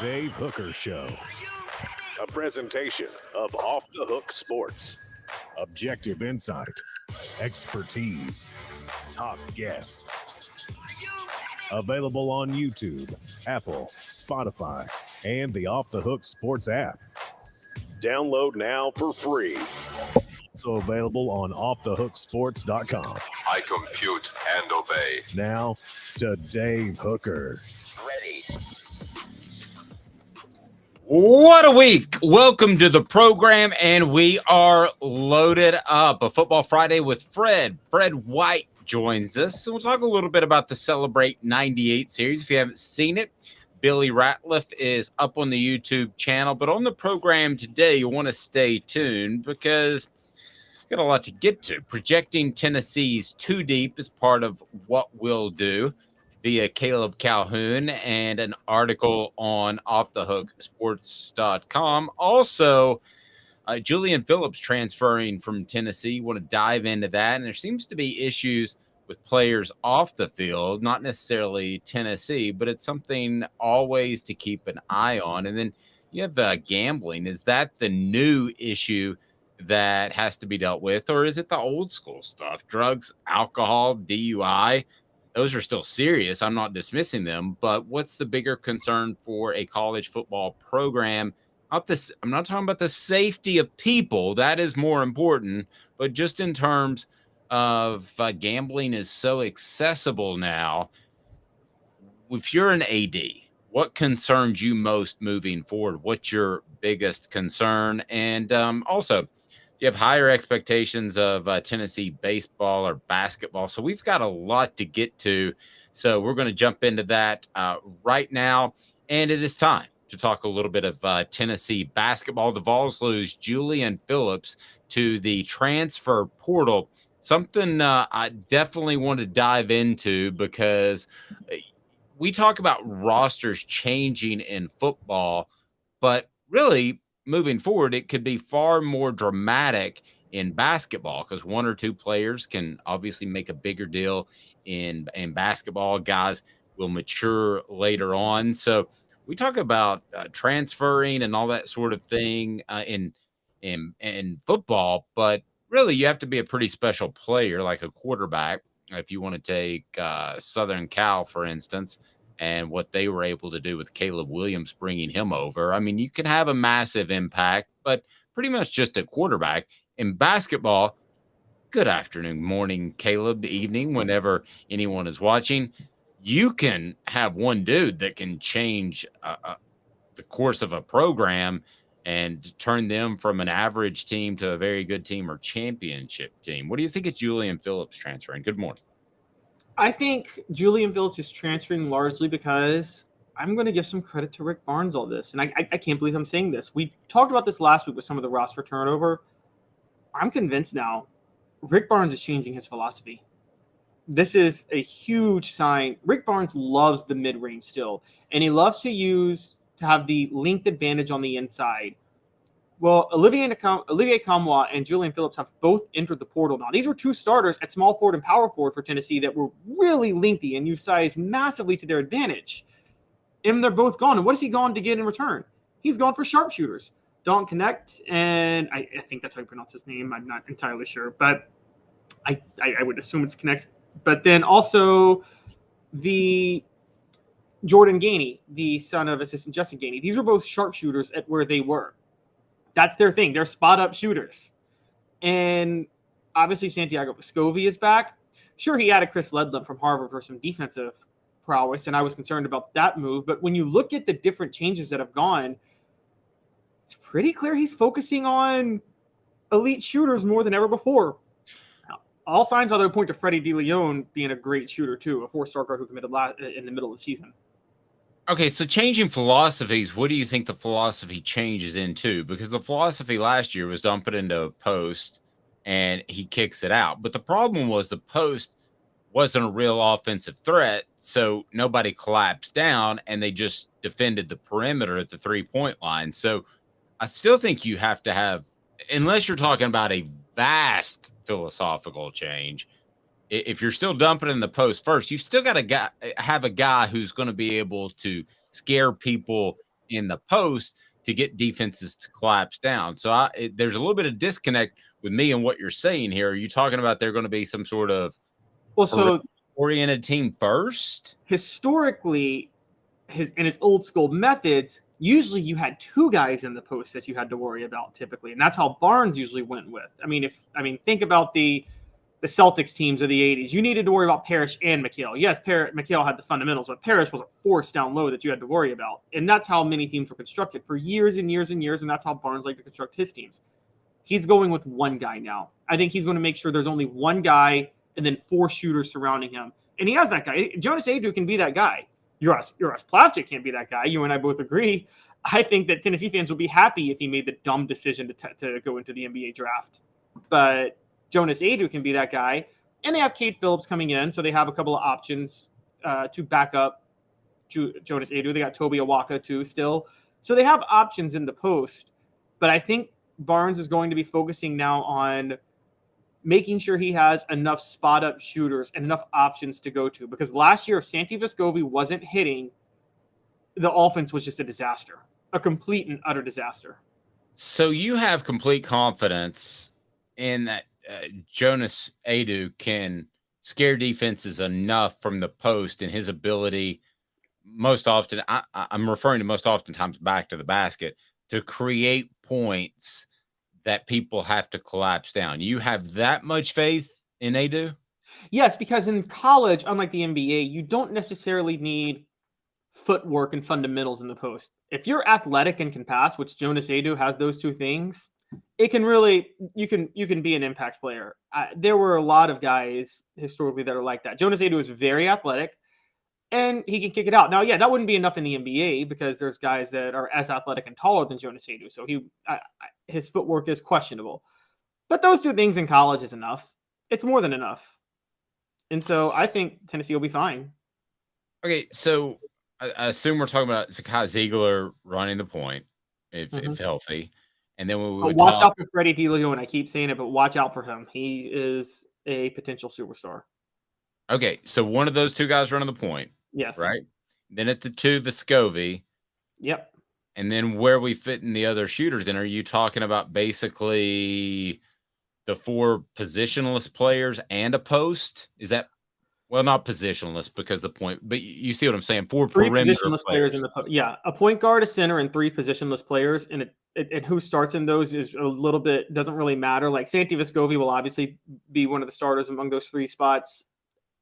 Dave Hooker Show. A presentation of Off the Hook Sports. Objective insight, expertise, top guests. Available on YouTube, Apple, Spotify, and the Off the Hook Sports app. Download now for free. Also available on offthehooksports.com. I compute and obey. Now to Dave Hooker. Ready. What a week. Welcome to the program, and we are loaded up. A Football Friday with Fred. Fred White joins us. So we'll talk a little bit about the Celebrate 98 series. If you haven't seen it, Billy Ratliff is up on the YouTube channel. But on the program today, you want to stay tuned because we've got a lot to get to. Projecting Tennessee's Too Deep is part of what we'll do via Caleb Calhoun and an article on offthehooksports.com. Also, Julian Phillips transferring from Tennessee. Want to dive into that. And there seems to be issues with players off the field, not necessarily Tennessee, but it's something always to keep an eye on. And then you have gambling. Is that the new issue that has to be dealt with, or is it the old school stuff? Drugs, alcohol, DUI, those are still serious. I'm not dismissing them, but what's the bigger concern for a college football program? I'm not talking about the safety of people. That is more important, but just in terms of gambling is so accessible now. If you're an AD, what concerns you most moving forward? What's your biggest concern? And also, you have higher expectations of Tennessee baseball or basketball. So we've got a lot to get to. So we're going to jump into that right now. And it is time to talk a little bit of Tennessee basketball. The Vols lose Julian Phillips to the transfer portal. Something I definitely want to dive into because we talk about rosters changing in football, but really moving forward, it could be far more dramatic in basketball because one or two players can obviously make a bigger deal in basketball. Guys will mature later on. So we talk about transferring and all that sort of thing in football, but really you have to be a pretty special player like a quarterback. If you want to take Southern Cal, for instance, and what they were able to do with Caleb Williams bringing him over. I mean, you can have a massive impact, but pretty much just a quarterback. In basketball, good afternoon, morning, Caleb, evening, whenever anyone is watching. You can have one dude that can change the course of a program and turn them from an average team to a very good team or championship team. What do you think of Julian Phillips transferring? Good morning. I think Julian Phillips is transferring largely because I'm going to give some credit to Rick Barnes on this. And I can't believe I'm saying this. We talked about this last week with some of the roster turnover. I'm convinced now Rick Barnes is changing his philosophy. This is a huge sign. Rick Barnes loves the mid-range still, and he loves to have the length advantage on the inside. Well, Olivier Kamwa and Julian Phillips have both entered the portal now. These were two starters at small forward and power forward for Tennessee that were really lengthy and used size massively to their advantage. And they're both gone. And what has he gone to get in return? He's gone for sharpshooters. Don't Connect, and I think that's how you pronounce his name. I'm not entirely sure, but I would assume it's Connect. But then also the Jordan Gainey, the son of assistant Justin Gainey. These were both sharpshooters at where they were. That's their thing. They're spot-up shooters. And obviously Santiago Vescovi is back. Sure, he added Chris Ledlum from Harvard for some defensive prowess, and I was concerned about that move. But when you look at the different changes that have gone, it's pretty clear he's focusing on elite shooters more than ever before. Now, all signs are they point to Freddie DeLeon being a great shooter, too, a four-star guard who committed in the middle of the season. Okay, so changing philosophies, what do you think the philosophy changes into? Because the philosophy last year was dump it into a post and he kicks it out. But the problem was the post wasn't a real offensive threat, so nobody collapsed down and they just defended the perimeter at the three-point line. So I still think you have to have, unless you're talking about a vast philosophical change, if you're still dumping in the post first, you've still got to have a guy who's going to be able to scare people in the post to get defenses to collapse down. So there's a little bit of disconnect with me and what you're saying here. Are you talking about they're going to be some sort of oriented team first? Historically, in his old school methods, usually you had two guys in the post that you had to worry about typically, and that's how Barnes usually went with. Think about the Celtics teams of the 80s. You needed to worry about Parrish and McHale. Yes, McHale had the fundamentals, but Parrish was a force down low that you had to worry about. And that's how many teams were constructed for years and years and years, and that's how Barnes liked to construct his teams. He's going with one guy now. I think he's going to make sure there's only one guy and then 4 shooters surrounding him. And he has that guy. Jonas Adu can be that guy. Uras Plavsic can't be that guy. You and I both agree. I think that Tennessee fans will be happy if he made the dumb decision to go into the NBA draft. But Jonas Adu can be that guy. And they have Cade Phillips coming in, so they have a couple of options to back up Jonas Adu. They got Toby Awaka too still. So they have options in the post. But I think Barnes is going to be focusing now on making sure he has enough spot-up shooters and enough options to go to. Because last year, if Santi Vescovi wasn't hitting, the offense was just a disaster. A complete and utter disaster. So you have complete confidence in that Jonas Adu can scare defenses enough from the post and his ability most often, I'm referring to most oftentimes back to the basket, to create points that people have to collapse down. You have that much faith in Adu? Yes, because in college, unlike the NBA, you don't necessarily need footwork and fundamentals in the post. If you're athletic and can pass, which Jonas Adu has those two things, it can really, you can be an impact player. There were a lot of guys historically that are like that. Jonas Adu is very athletic and he can kick it out. Now, yeah, that wouldn't be enough in the NBA because there's guys that are as athletic and taller than Jonas Adu. So his footwork is questionable. But those two things in college is enough. It's more than enough. And so I think Tennessee will be fine. Okay, so I assume we're talking about Zakai Ziegler running the point, if healthy. And then we would watch out for Freddie DeLeon. I keep saying it, but watch out for him. He is a potential superstar. Okay, so one of those two guys running the point. Yes. Right? Then at the 2, Vescovi. Yep. And then where we fit in the other shooters in, are you talking about basically the 4 positionless players and a post? Is that, well, not positionless because the point, but you see what I'm saying? 4 perimeter positionless players in the post. Yeah, a point guard, a center, and 3 positionless players. And who starts in those is a little bit, doesn't really matter. Like Santi Vescovi will obviously be one of the starters among those 3 spots.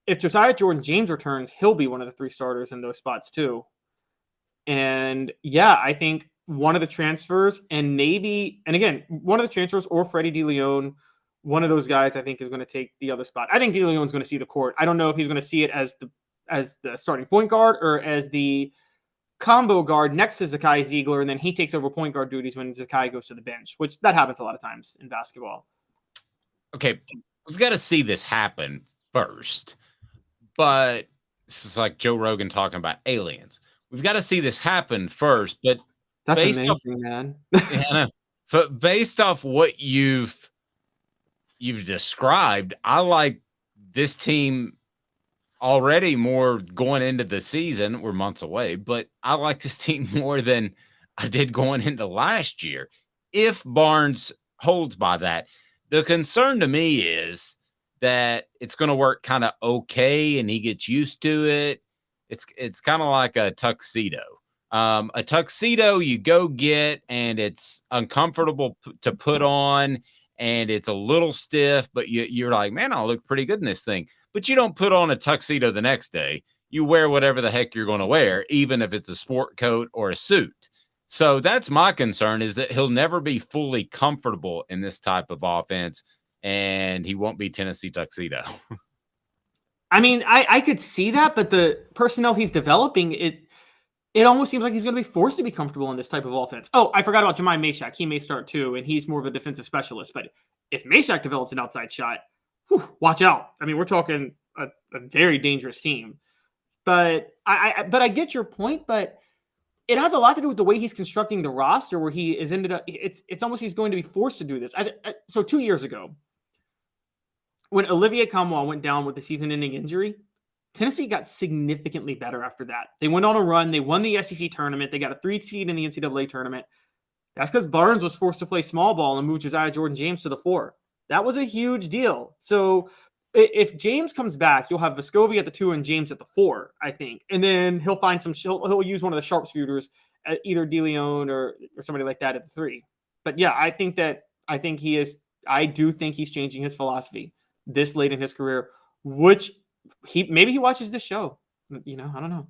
If Josiah Jordan-James returns, he'll be one of the 3 starters in those spots too. And yeah, I think one of the transfers and again, one of the transfers or Freddie DeLeon, one of those guys I think is going to take the other spot. I think DeLeon's going to see the court. I don't know if he's going to see it as the starting point guard or as the combo guard next to Zakai Ziegler, and then he takes over point guard duties when Zakai goes to the bench, which that happens a lot of times in basketball. Okay, we've got to see this happen first. But this is like Joe Rogan talking about aliens. We've got to see this happen first. But that's amazing, man. Yeah, but based off what you've described, I like this team already more going into the season. We're months away, but I like this team more than I did going into last year. If Barnes holds by that, the concern to me is that it's going to work kind of okay and he gets used to it. It's kind of like a tuxedo. A tuxedo you go get and it's uncomfortable to put on and it's a little stiff, but you're like, man, I'll look pretty good in this thing. But you don't put on a tuxedo the next day. You wear whatever the heck you're going to wear, even if it's a sport coat or a suit. So that's my concern, is that he'll never be fully comfortable in this type of offense. And he won't be Tennessee tuxedo. I mean, I could see that, but the personnel he's developing, it almost seems like he's going to be forced to be comfortable in this type of offense. Oh, I forgot about Jemai Meshack. He may start too, and he's more of a defensive specialist. But if Meshack develops an outside shot, watch out. I mean, we're talking a very dangerous team. But I get your point, but it has a lot to do with the way he's constructing the roster, where he is ended up. It's almost he's going to be forced to do this. So 2 years ago, when Olivier Camois went down with the season-ending injury, Tennessee got significantly better after that. They went on a run. They won the SEC tournament. They got a 3 seed in the NCAA tournament. That's because Barnes was forced to play small ball and move Josiah Jordan-James to the 4. That was a huge deal. So if James comes back, you'll have Vescovi at the 2 and James at the 4, I think. And then he'll find he'll use one of the sharpshooters, either DeLeon or somebody like that at the 3. But yeah, I do think he's changing his philosophy this late in his career, which maybe he watches this show. I don't know.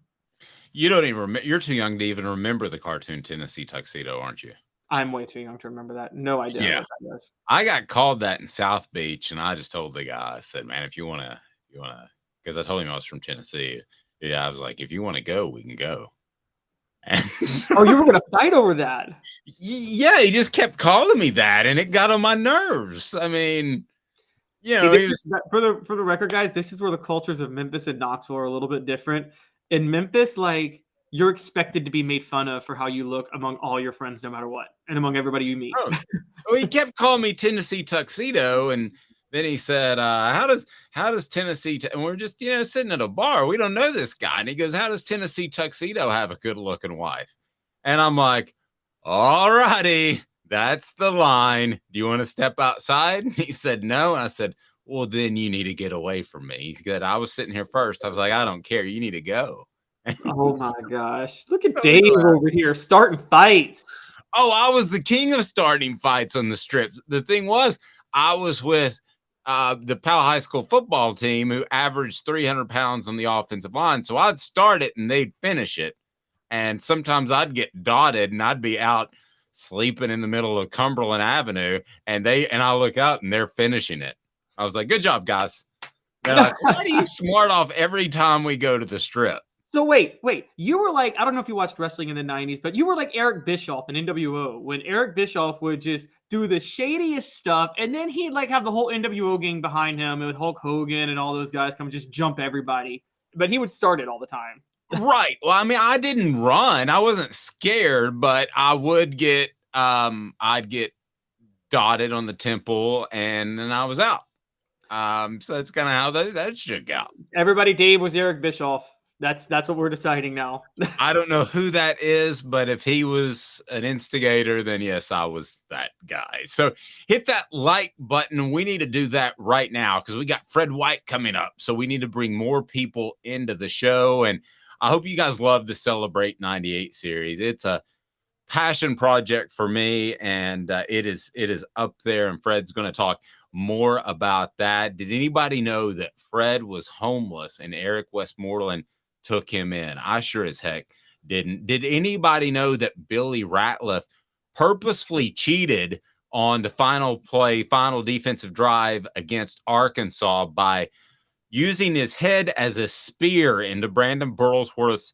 You don't even remember. You're too young to even remember the cartoon Tennessee Tuxedo, aren't you? I'm way too young to remember that. No idea. Yeah. What that is. I got called that in South Beach, and I just told the guy, I said, man, if you want to, because I told him I was from Tennessee. Yeah, I was like, if you want to go, we can go. And oh, you were going to fight over that? Yeah, he just kept calling me that, and it got on my nerves. I mean, for the record, guys, this is where the cultures of Memphis and Knoxville are a little bit different. In Memphis, like, you're expected to be made fun of for how you look among all your friends, no matter what, and among everybody you meet. Oh, well, he kept calling me Tennessee Tuxedo, and then he said, how does Tennessee, and we're just, sitting at a bar. We don't know this guy. And he goes, how does Tennessee Tuxedo have a good looking wife? And I'm like, all righty, that's the line. Do you want to step outside? And he said, no. And I said, well, then you need to get away from me. He said, I was sitting here first. I was like, I don't care. You need to go. Oh my gosh. Look at Dave over here starting fights. Oh, I was the king of starting fights on the strip. The thing was, I was with the Powell High School football team who averaged 300 pounds on the offensive line. So I'd start it and they'd finish it. And sometimes I'd get dotted and I'd be out sleeping in the middle of Cumberland Avenue and I look out and they're finishing it. I was like, good job, guys. They're like, why do you smart off every time we go to the strip? So wait, you were like, I don't know if you watched wrestling in the 90s, but you were like Eric Bischoff in NWO when Eric Bischoff would just do the shadiest stuff. And then he'd like have the whole NWO gang behind him with Hulk Hogan and all those guys come just jump everybody. But he would start it all the time. Right. Well, I mean, I didn't run. I wasn't scared, but I would get, I'd get dotted on the temple and then I was out. So that's kind of how that shook out. Everybody, Dave was Eric Bischoff. That's what we're deciding now. I don't know who that is, but if he was an instigator, then yes, I was that guy. So hit that like button. We need to do that right now because we got Fred White coming up. So we need to bring more people into the show. And I hope you guys love the Celebrate 98 series. It's a passion project for me, and it is up there. And Fred's going to talk more about that. Did anybody know that Fred was homeless and Eric Westmoreland took him in? I sure as heck didn't. Did anybody know that Billy Ratliff purposefully cheated on the final defensive drive against Arkansas by using his head as a spear into Brandon Burlsworth's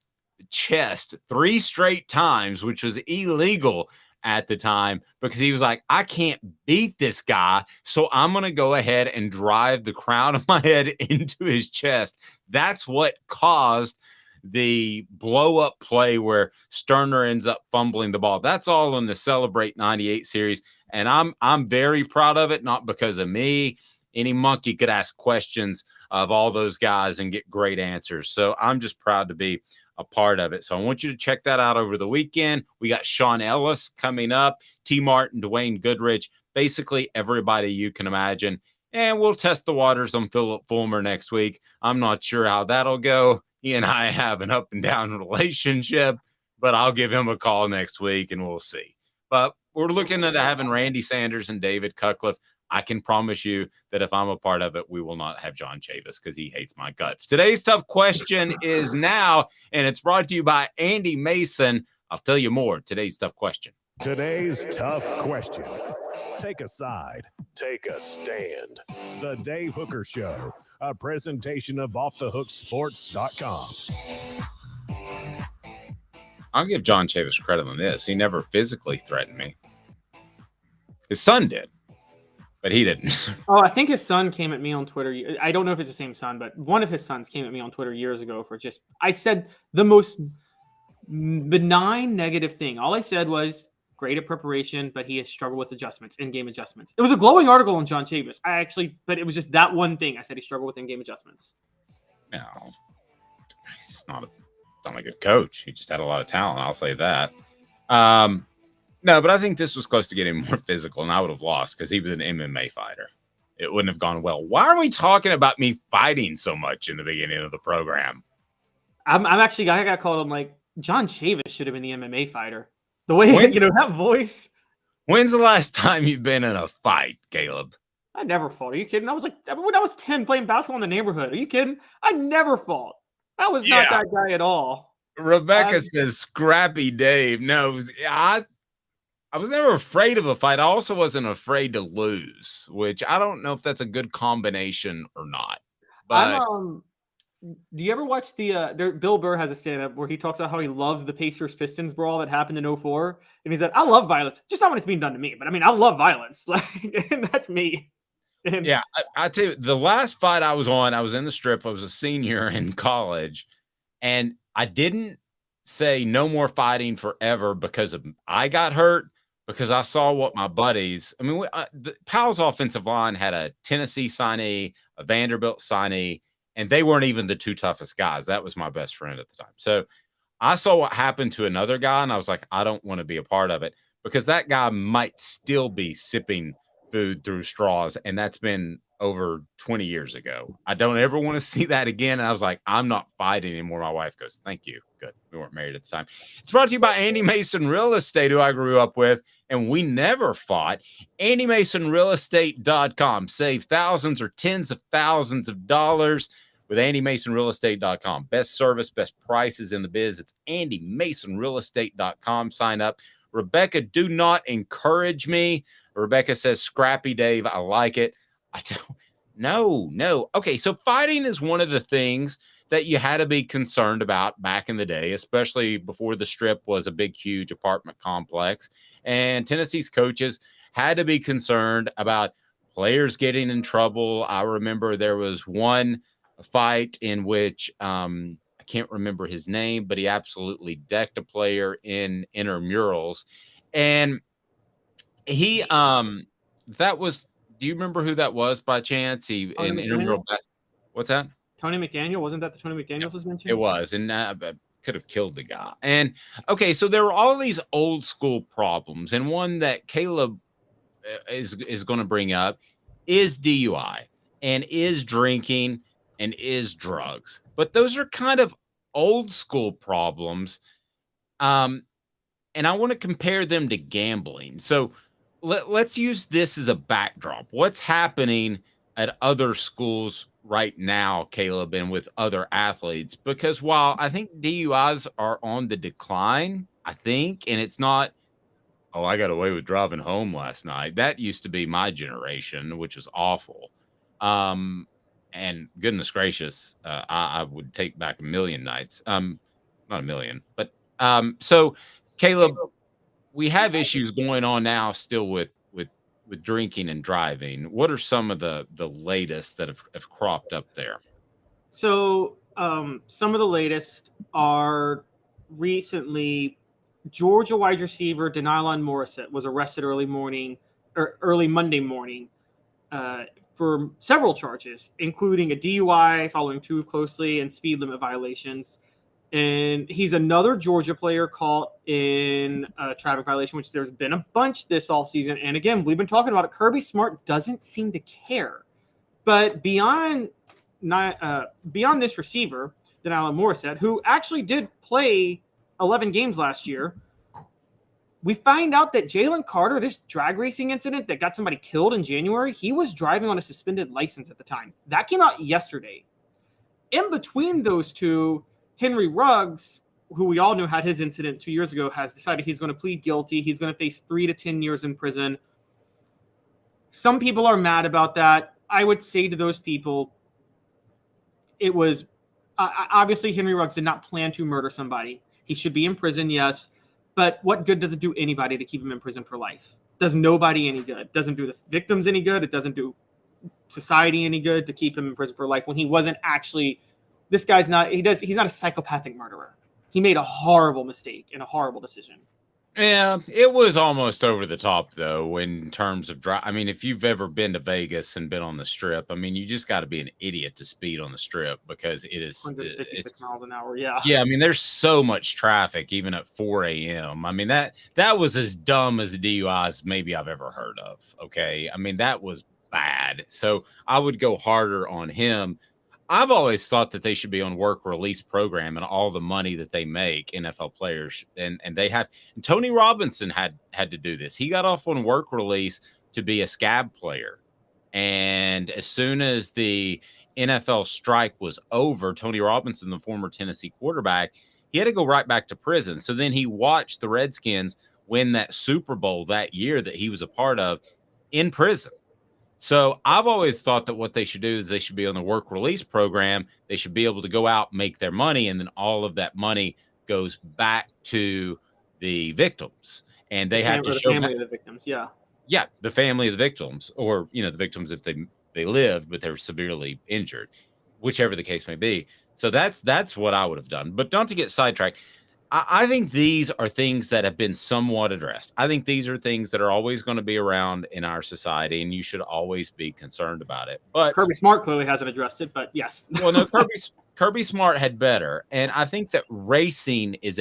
chest 3 straight times, which was illegal at the time, because he was like, I can't beat this guy, so I'm going to go ahead and drive the crown of my head into his chest. That's what caused the blow-up play where Sterner ends up fumbling the ball. That's all in the Celebrate 98 series, and I'm very proud of it, not because of me. Any monkey could ask questions of all those guys and get great answers. So I'm just proud to be a part of it. So I want you to check that out over the weekend. We got Sean Ellis coming up, T. Martin, Dwayne Goodrich, basically everybody you can imagine. And we'll test the waters on Philip Fulmer next week. I'm not sure how that'll go. He and I have an up and down relationship, but I'll give him a call next week and we'll see. But we're looking at having Randy Sanders and David Cutcliffe. I can promise you that if I'm a part of it, we will not have John Chavis because he hates my guts. Today's tough question is now, and it's brought to you by Andy Mason. I'll tell you more. Today's tough question. Today's tough question. Take a side. Take a stand. The Dave Hooker Show, a presentation of offthehooksports.com. I'll give John Chavis credit on this. He never physically threatened me. His son did. But he didn't. Oh, I think his son came at me on Twitter. I don't know if it's the same son, but one of his sons came at me on Twitter years ago for just, I said the most benign negative thing. All I said was great at preparation, but he has struggled with adjustments, in-game adjustments. It was a glowing article on John Chavis. But it was just that one thing. I said he struggled with in-game adjustments. No. he's not a good coach. He just had a lot of talent. I'll say that. No, but I think this was close to getting more physical, and I would have lost because he was an MMA fighter. It wouldn't have gone well. Why are we talking about me fighting so much in the beginning of the program? I got called. I'm like, John Chavis should have been the MMA fighter. The way, that voice. When's the last time you've been in a fight, Caleb? I never fought. Are you kidding? I was when I was 10 playing basketball in the neighborhood. Are you kidding? I never fought. I was not that guy at all. Rebecca says, Scrappy Dave. No, I was never afraid of a fight. I also wasn't afraid to lose, which I don't know if that's a good combination or not. But do you ever watch Bill Burr has a stand-up where he talks about how he loves the Pacers-Pistons brawl that happened in 2004? And he said, I love violence. Just not when it's being done to me. But, I mean, I love violence. And that's me. And yeah, I tell you, the last fight I was on, I was in the Strip. I was a senior in college. And I didn't say no more fighting forever because I got hurt, because I saw what my buddies – the Powell's offensive line had a Tennessee signee, a Vanderbilt signee, and they weren't even the two toughest guys. That was my best friend at the time. So I saw what happened to another guy, and I was like, I don't want to be a part of it, because that guy might still be sipping food through straws, and that's been over 20 years ago. I don't ever want to see that again. And I was like, I'm not fighting anymore. My wife goes, thank you. Good. We weren't married at the time. It's brought to you by Andy Mason Real Estate, who I grew up with, and we never fought. AndyMasonRealEstate.com. Save thousands or tens of thousands of dollars with AndyMasonRealEstate.com. Best service, best prices in the biz. It's AndyMasonRealEstate.com. Sign up. Rebecca, do not encourage me. Rebecca says, Scrappy Dave, I like it. I don't. No. Okay, so fighting is one of the things that you had to be concerned about back in the day, especially before the Strip was a big, huge apartment complex. And Tennessee's coaches had to be concerned about players getting in trouble. I remember there was one fight in which I can't remember his name, but he absolutely decked a player in intramurals. And he that was, do you remember who that was by chance? He in intramural basketball. What's that? Tony McDaniel. Wasn't that the Tony McDaniel suspension? It was, and could have killed the guy. And okay, so there were all these old school problems, and one that Caleb is going to bring up is DUI, and is drinking, and is drugs. But those are kind of old school problems, and I want to compare them to gambling. So let's use this as a backdrop. What's happening at other schools right now, Caleb, and with other athletes? Because while I think DUIs are on the decline, and it's not, oh, I got away with driving home last night. That used to be my generation, which was awful. And goodness gracious, I would take back a million nights. Not a million, but so Caleb, we have issues going on now still with drinking and driving. What are some of the latest that have cropped up there? So some of the latest are recently Georgia wide receiver Denylon Morissette was arrested early Monday morning for several charges, including a DUI following too closely and speed limit violations. And he's another Georgia player caught in a traffic violation, which there's been a bunch this all season. And again, we've been talking about it. Kirby Smart doesn't seem to care. But beyond this receiver, Denylon Morissette, who actually did play 11 games last year, we find out that Jalen Carter, this drag racing incident that got somebody killed in January, he was driving on a suspended license at the time. That came out yesterday. In between those two, Henry Ruggs, who we all know had his incident 2 years ago, has decided he's going to plead guilty. He's going to face 3 to 10 years in prison. Some people are mad about that. I would say to those people, it was obviously Henry Ruggs did not plan to murder somebody. He should be in prison, yes. But what good does it do anybody to keep him in prison for life? Does nobody any good. Doesn't do the victims any good. It doesn't do society any good to keep him in prison for life when he wasn't actually. This guy's not. He's not a psychopathic murderer. He made a horrible mistake and a horrible decision. Yeah, it was almost over the top though in terms of drive. I mean, if you've ever been to Vegas and been on the Strip, I mean, you just got to be an idiot to speed on the Strip because it's 156 miles an hour. Yeah. yeah. I mean, there's so much traffic even at 4 a.m. I mean that was as dumb as a DUI as maybe I've ever heard of. Okay, I mean that was bad. So I would go harder on him. I've always thought that they should be on work release program and all the money that they make, NFL players, and they have. And Tony Robinson had to do this. He got off on work release to be a scab player, and as soon as the NFL strike was over, Tony Robinson, the former Tennessee quarterback, he had to go right back to prison. So then he watched the Redskins win that Super Bowl that year that he was a part of in prison. So I've always thought that what they should do is they should be on the work release program. They should be able to go out, make their money, and then all of that money goes back to the victims. And they have to show the family of the victims. Yeah. Yeah, the family of the victims, or the victims if they lived but they were severely injured, whichever the case may be. So that's what I would have done. But don't to get sidetracked. I think these are things that have been somewhat addressed. I think these are things that are always going to be around in our society, and you should always be concerned about it. But Kirby Smart clearly hasn't addressed it, but yes. Well, no, Kirby Smart had better, and I think that racing is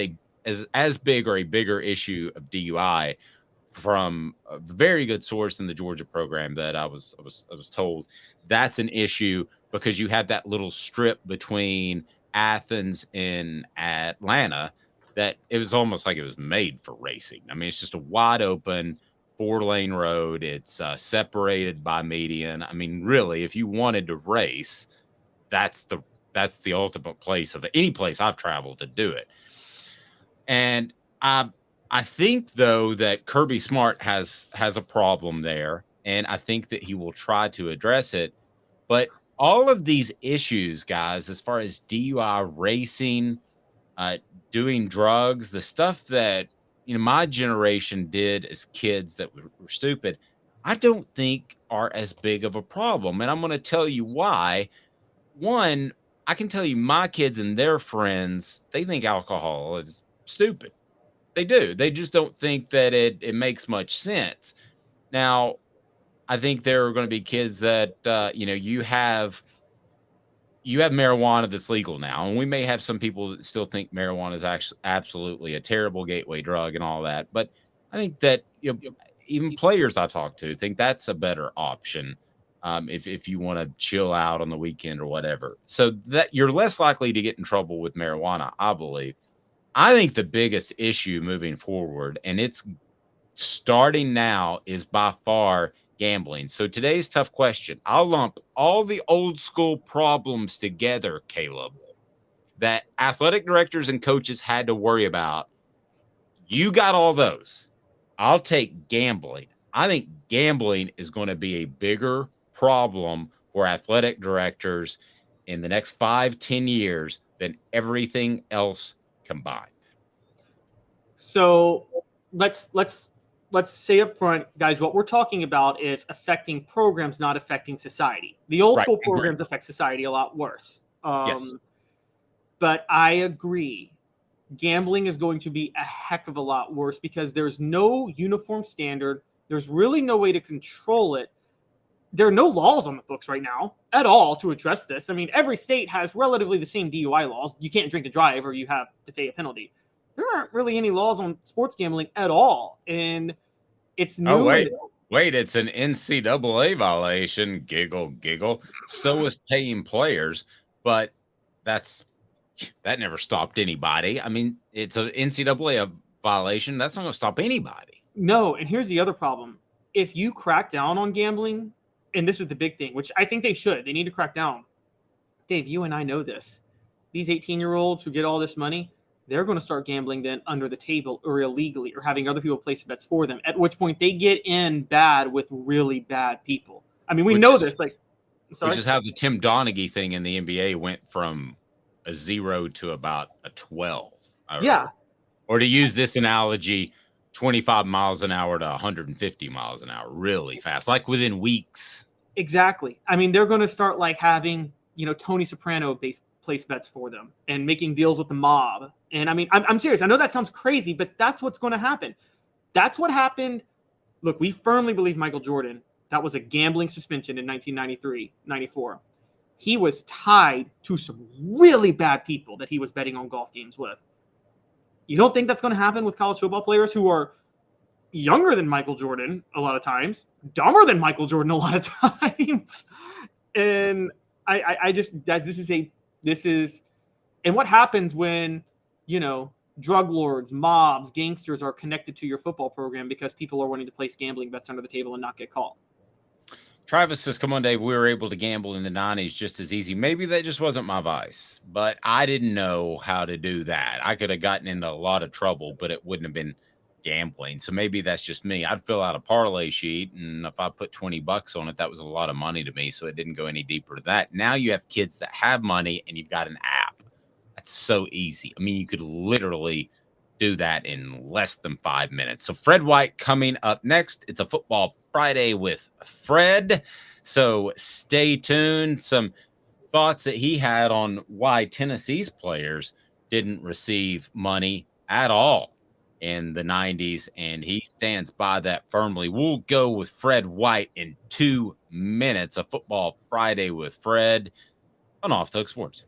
as big or a bigger issue of DUI from a very good source in the Georgia program that I was told. That's an issue because you have that little strip between Athens and Atlanta that it was almost like it was made for racing. I mean, it's just a wide open 4-lane road. It's separated by median. I mean, really, if you wanted to race, that's the ultimate place of any place I've traveled to do it. And I think though that Kirby Smart has a problem there, and I think that he will try to address it. But all of these issues, guys, as far as DUI, racing, doing drugs, the stuff that my generation did as kids that were stupid, I don't think are as big of a problem. And I'm going to tell you why. One, I can tell you my kids and their friends, they think alcohol is stupid. They do. They just don't think that it makes much sense. Now, I think there are going to be kids that, you have marijuana that's legal now. And we may have some people that still think marijuana is actually absolutely a terrible gateway drug and all that. But I think that even players I talk to think that's a better option if you want to chill out on the weekend or whatever. So that you're less likely to get in trouble with marijuana, I believe. I think the biggest issue moving forward, and it's starting now, is by far gambling. So today's tough question. I'll lump all the old school problems together, Caleb, that athletic directors and coaches had to worry about. You got all those. I'll take gambling. I think gambling is going to be a bigger problem for athletic directors in the next 5-10 years than everything else combined. So let's say up front, guys, what we're talking about is affecting programs, not affecting society. The old school programs affect society a lot worse. Yes. But I agree. Gambling is going to be a heck of a lot worse because there's no uniform standard. There's really no way to control it. There are no laws on the books right now at all to address this. I mean, every state has relatively the same DUI laws. You can't drink and drive or you have to pay a penalty. There aren't really any laws on sports gambling at all. And it's new. Oh, wait, it's an NCAA violation. Giggle, giggle. So is paying players, but that never stopped anybody. I mean, it's an NCAA violation. That's not going to stop anybody. No, and here's the other problem. If you crack down on gambling, and this is the big thing, which I think they should. They need to crack down. Dave, you and I know this. These 18-year-olds who get all this money, they're going to start gambling then under the table or illegally or having other people place bets for them, at which point they get in bad with really bad people. I mean, we know this. Which is how the Tim Donaghy thing in the NBA went from a 0 to about a 12. Yeah. Or to use this analogy, 25 miles an hour to 150 miles an hour really fast, like within weeks. Exactly. I mean, they're going to start like having, Tony Soprano place bets for them and making deals with the mob. And I mean, I'm serious. I know that sounds crazy, but that's what's going to happen. That's what happened. Look, we firmly believe Michael Jordan, that was a gambling suspension in 1993, 94. He was tied to some really bad people that he was betting on golf games with. You don't think that's going to happen with college football players who are younger than Michael Jordan a lot of times, dumber than Michael Jordan a lot of times? And I just, this is, and what happens when, you know, drug lords, mobs, gangsters are connected to your football program because people are wanting to place gambling bets under the table and not get caught? Travis says, come on, Dave, we were able to gamble in the 90s just as easy. Maybe that just wasn't my vice, but I didn't know how to do that. I could have gotten into a lot of trouble, but it wouldn't have been gambling. So maybe that's just me. I'd fill out a parlay sheet, and if I put $20 on it, that was a lot of money to me, so it didn't go any deeper to that. Now you have kids that have money, and you've got an app. That's so easy. I mean, you could literally do that in less than 5 minutes. So Fred White coming up next. It's a Football Friday with Fred. So stay tuned. Some thoughts that he had on why Tennessee's players didn't receive money at all in the 90s, and he stands by that firmly. We'll go with Fred White in 2 minutes. A Football Friday with Fred on Off the Hook Sports.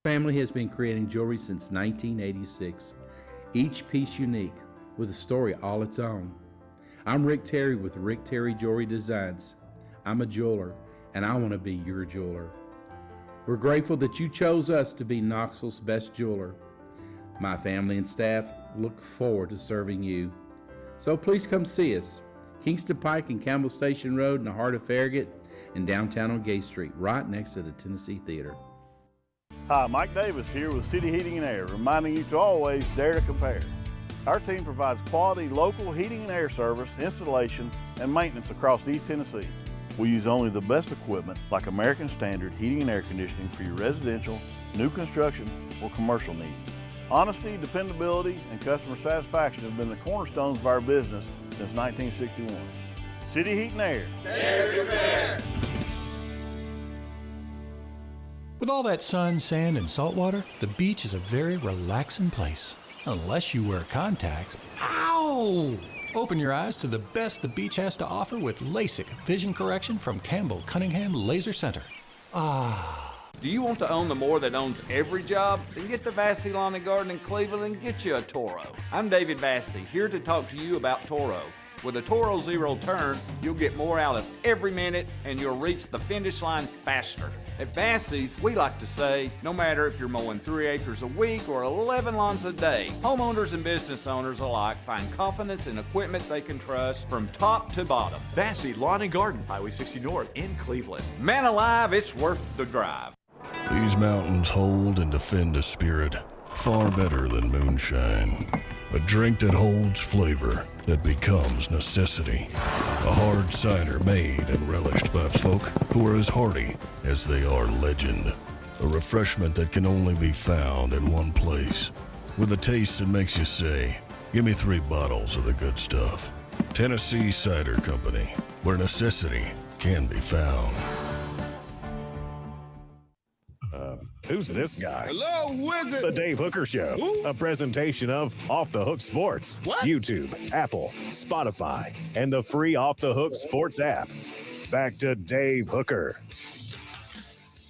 Family has been creating jewelry since 1986, each piece unique with a story all its own. I'm Rick Terry with Rick Terry Jewelry Designs. I'm a jeweler, and I want to be your jeweler. We're grateful that you chose us to be Knoxville's best jeweler. My family and staff look forward to serving you. So please come see us. Kingston Pike and Campbell Station Road in the heart of Farragut and downtown on Gay Street, right next to the Tennessee Theater. Hi, Mike Davis here with City Heating and Air, reminding you to always dare to compare. Our team provides quality local heating and air service, installation, and maintenance across East Tennessee. We use only the best equipment like American Standard heating and air conditioning for your residential, new construction, or commercial needs. Honesty, dependability, and customer satisfaction have been the cornerstones of our business since 1961. City Heat and Air. Dare to compare. With all that sun, sand, and salt water, the beach is a very relaxing place. Unless you wear contacts. Ow! Open your eyes to the best the beach has to offer with LASIK vision correction from Campbell Cunningham Laser Center. Ah. Do you want to own the more that owns every job? Then get to Vassy Lawn and Garden in Cleveland and get you a Toro. I'm David Vassy, here to talk to you about Toro. With a Toro Zero Turn, you'll get more out of every minute and you'll reach the finish line faster. At Vassy's, we like to say, no matter if you're mowing 3 acres a week or 11 lawns a day, homeowners and business owners alike find confidence in equipment they can trust from top to bottom. Vassy Lawn and Garden, Highway 60 North in Cleveland. Man alive, it's worth the drive. These mountains hold and defend a spirit far better than moonshine. A drink that holds flavor that becomes necessity. A hard cider made and relished by folk who are as hearty as they are legend. A refreshment that can only be found in one place. With a taste that makes you say, give me 3 bottles of the good stuff. Tennessee Cider Company, where necessity can be found. Who's this guy? Hello, wizard. The Dave Hooker Show, a presentation of Off the Hook Sports. What? YouTube, Apple, Spotify, and the free Off the Hook Sports app. Back to Dave Hooker.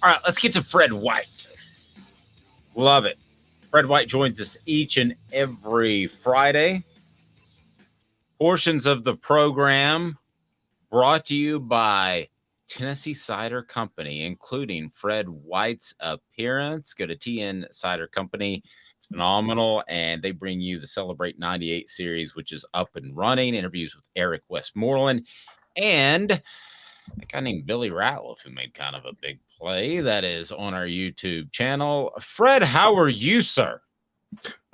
All right, let's get to Fred White. Love it. Fred White joins us each and every Friday. Portions of the program brought to you by Tennessee Cider Company, including Fred White's appearance. Go to TN Cider Company. It's phenomenal, and they bring you the Celebrate 98 series, which is up and running. Interviews with Eric Westmoreland and a guy named Billy Ratliff, who made kind of a big play. That is on our YouTube channel. Fred, how are you, sir?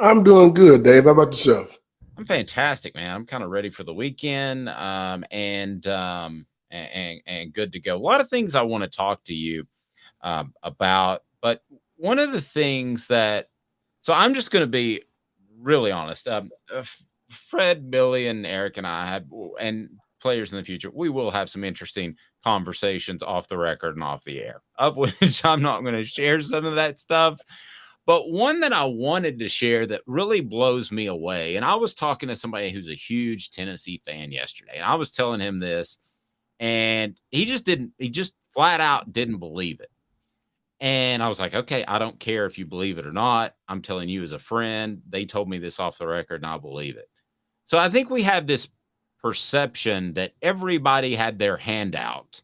I'm doing good, Dave. How about yourself? I'm fantastic, man. I'm kind of ready for the weekend, and good to go. A lot of things I want to talk to you about, but one of the things that, so I'm just going to be really honest. Fred, Billy, and Eric and I have, and players in the future, we will have some interesting conversations off the record and off the air, of which I'm not going to share some of that stuff. But one that I wanted to share that really blows me away, and I was talking to somebody who's a huge Tennessee fan yesterday, and I was telling him this, and he just flat out didn't believe it. And I was like, okay, I don't care if you believe it or not. I'm telling you as a friend, they told me this off the record, and I believe it. So I think we have this perception that everybody had their hand out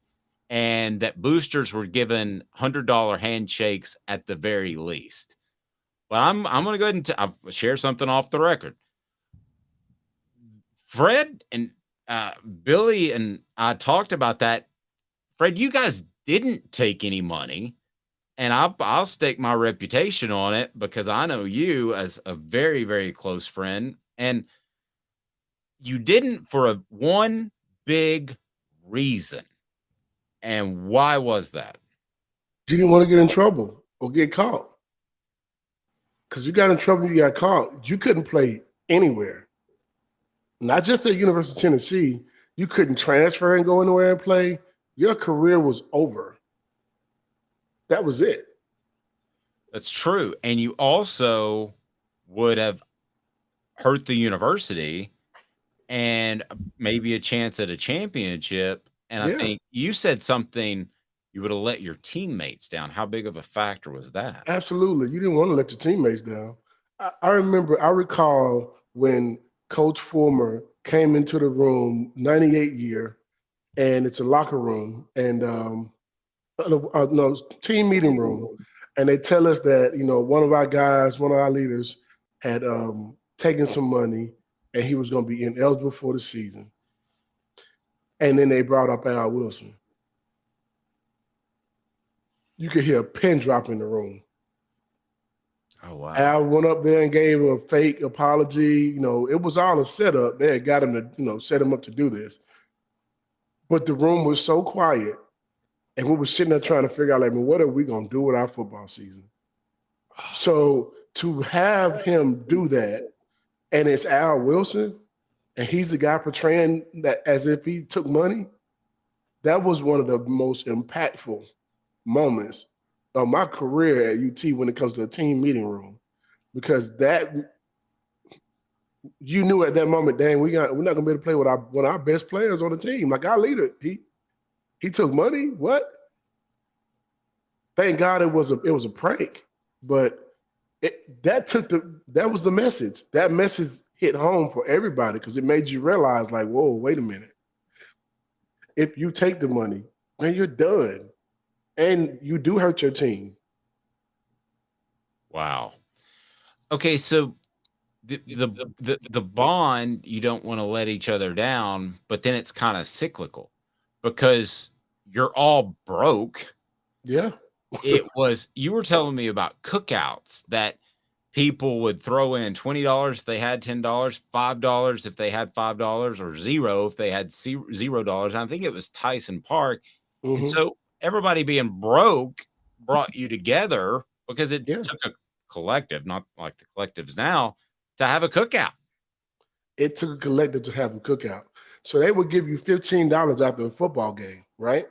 and that boosters were given $100 handshakes at the very least. But I'm going to go ahead and share something off the record. Fred and Billy and I talked about that. Fred, you guys didn't take any money, and I'll stake my reputation on it because I know you as a very, very close friend, and you didn't for one big reason. And why was that? You didn't want to get in trouble or get caught. Because you got in trouble, you got caught. You couldn't play anywhere. Not just at University of Tennessee. You couldn't transfer and go anywhere and play. Your career was over. That was it. That's true. And you also would have hurt the university and maybe a chance at a championship. And I think you said something, you would have let your teammates down. How big of a factor was that? Absolutely. You didn't want to let your teammates down. I recall when Coach Fulmer came into the room, 98 year, and it's a locker room and team meeting room. And they tell us that, one of our guys, one of our leaders had taken some money and he was going to be ineligible for the season. And then they brought up Al Wilson. You could hear a pin drop in the room. Oh, wow. Al went up there and gave a fake apology. It was all a setup. They had got him to, set him up to do this. But the room was so quiet. And we were sitting there trying to figure out, what are we going to do with our football season? So to have him do that, and it's Al Wilson, and he's the guy portraying that as if he took money, that was one of the most impactful moments of my career at UT when it comes to a team meeting room, because that you knew at that moment, dang, we're not gonna be able to play with one of our best players on the team. Like our leader, he took money. What? Thank God it was a prank, but that was the message. That message hit home for everybody because it made you realize, whoa, wait a minute. If you take the money, man, you're done. And you do hurt your team. Wow. Okay, so the bond, you don't want to let each other down, but then it's kind of cyclical because you're all broke. Yeah. You were telling me about cookouts that people would throw in $20 if they had $10, $5 if they had $5, or $0 if they had $0. I think it was Tyson Park. Mm-hmm. And so everybody being broke brought you together because it took a collective, not like the collectives now, to have a cookout. It took a collective to have a cookout. So they would give you $15 after a football game, right?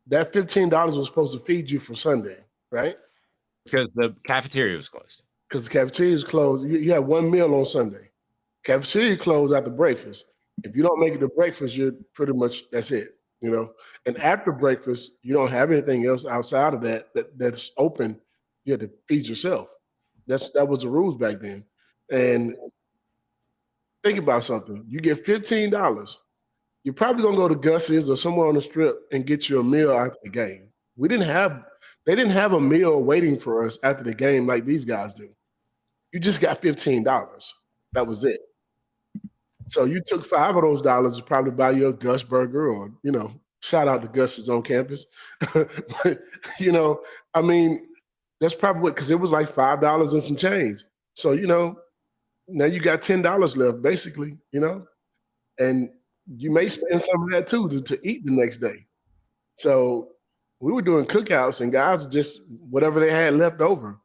That $15 was supposed to feed you for Sunday, right? Because the cafeteria was closed. Because the cafeteria is closed. You have one meal on Sunday. Cafeteria closed after breakfast. If you don't make it to breakfast, you're pretty much, that's it, And after breakfast, you don't have anything else outside of that's open. You have to feed yourself. That was the rules back then. And think about something. You get $15. You're probably gonna go to Gus's or somewhere on the strip and get you a meal after the game. They didn't have a meal waiting for us after the game like these guys do. You just got $15. That was it. So you took $5 of those dollars to probably buy you a Gus burger or, shout out to Gus's on campus. But, that's probably what, because it was like $5 and some change. So, now you got $10 left, basically, and you may spend some of that too to eat the next day. So we were doing cookouts and guys just, whatever they had left over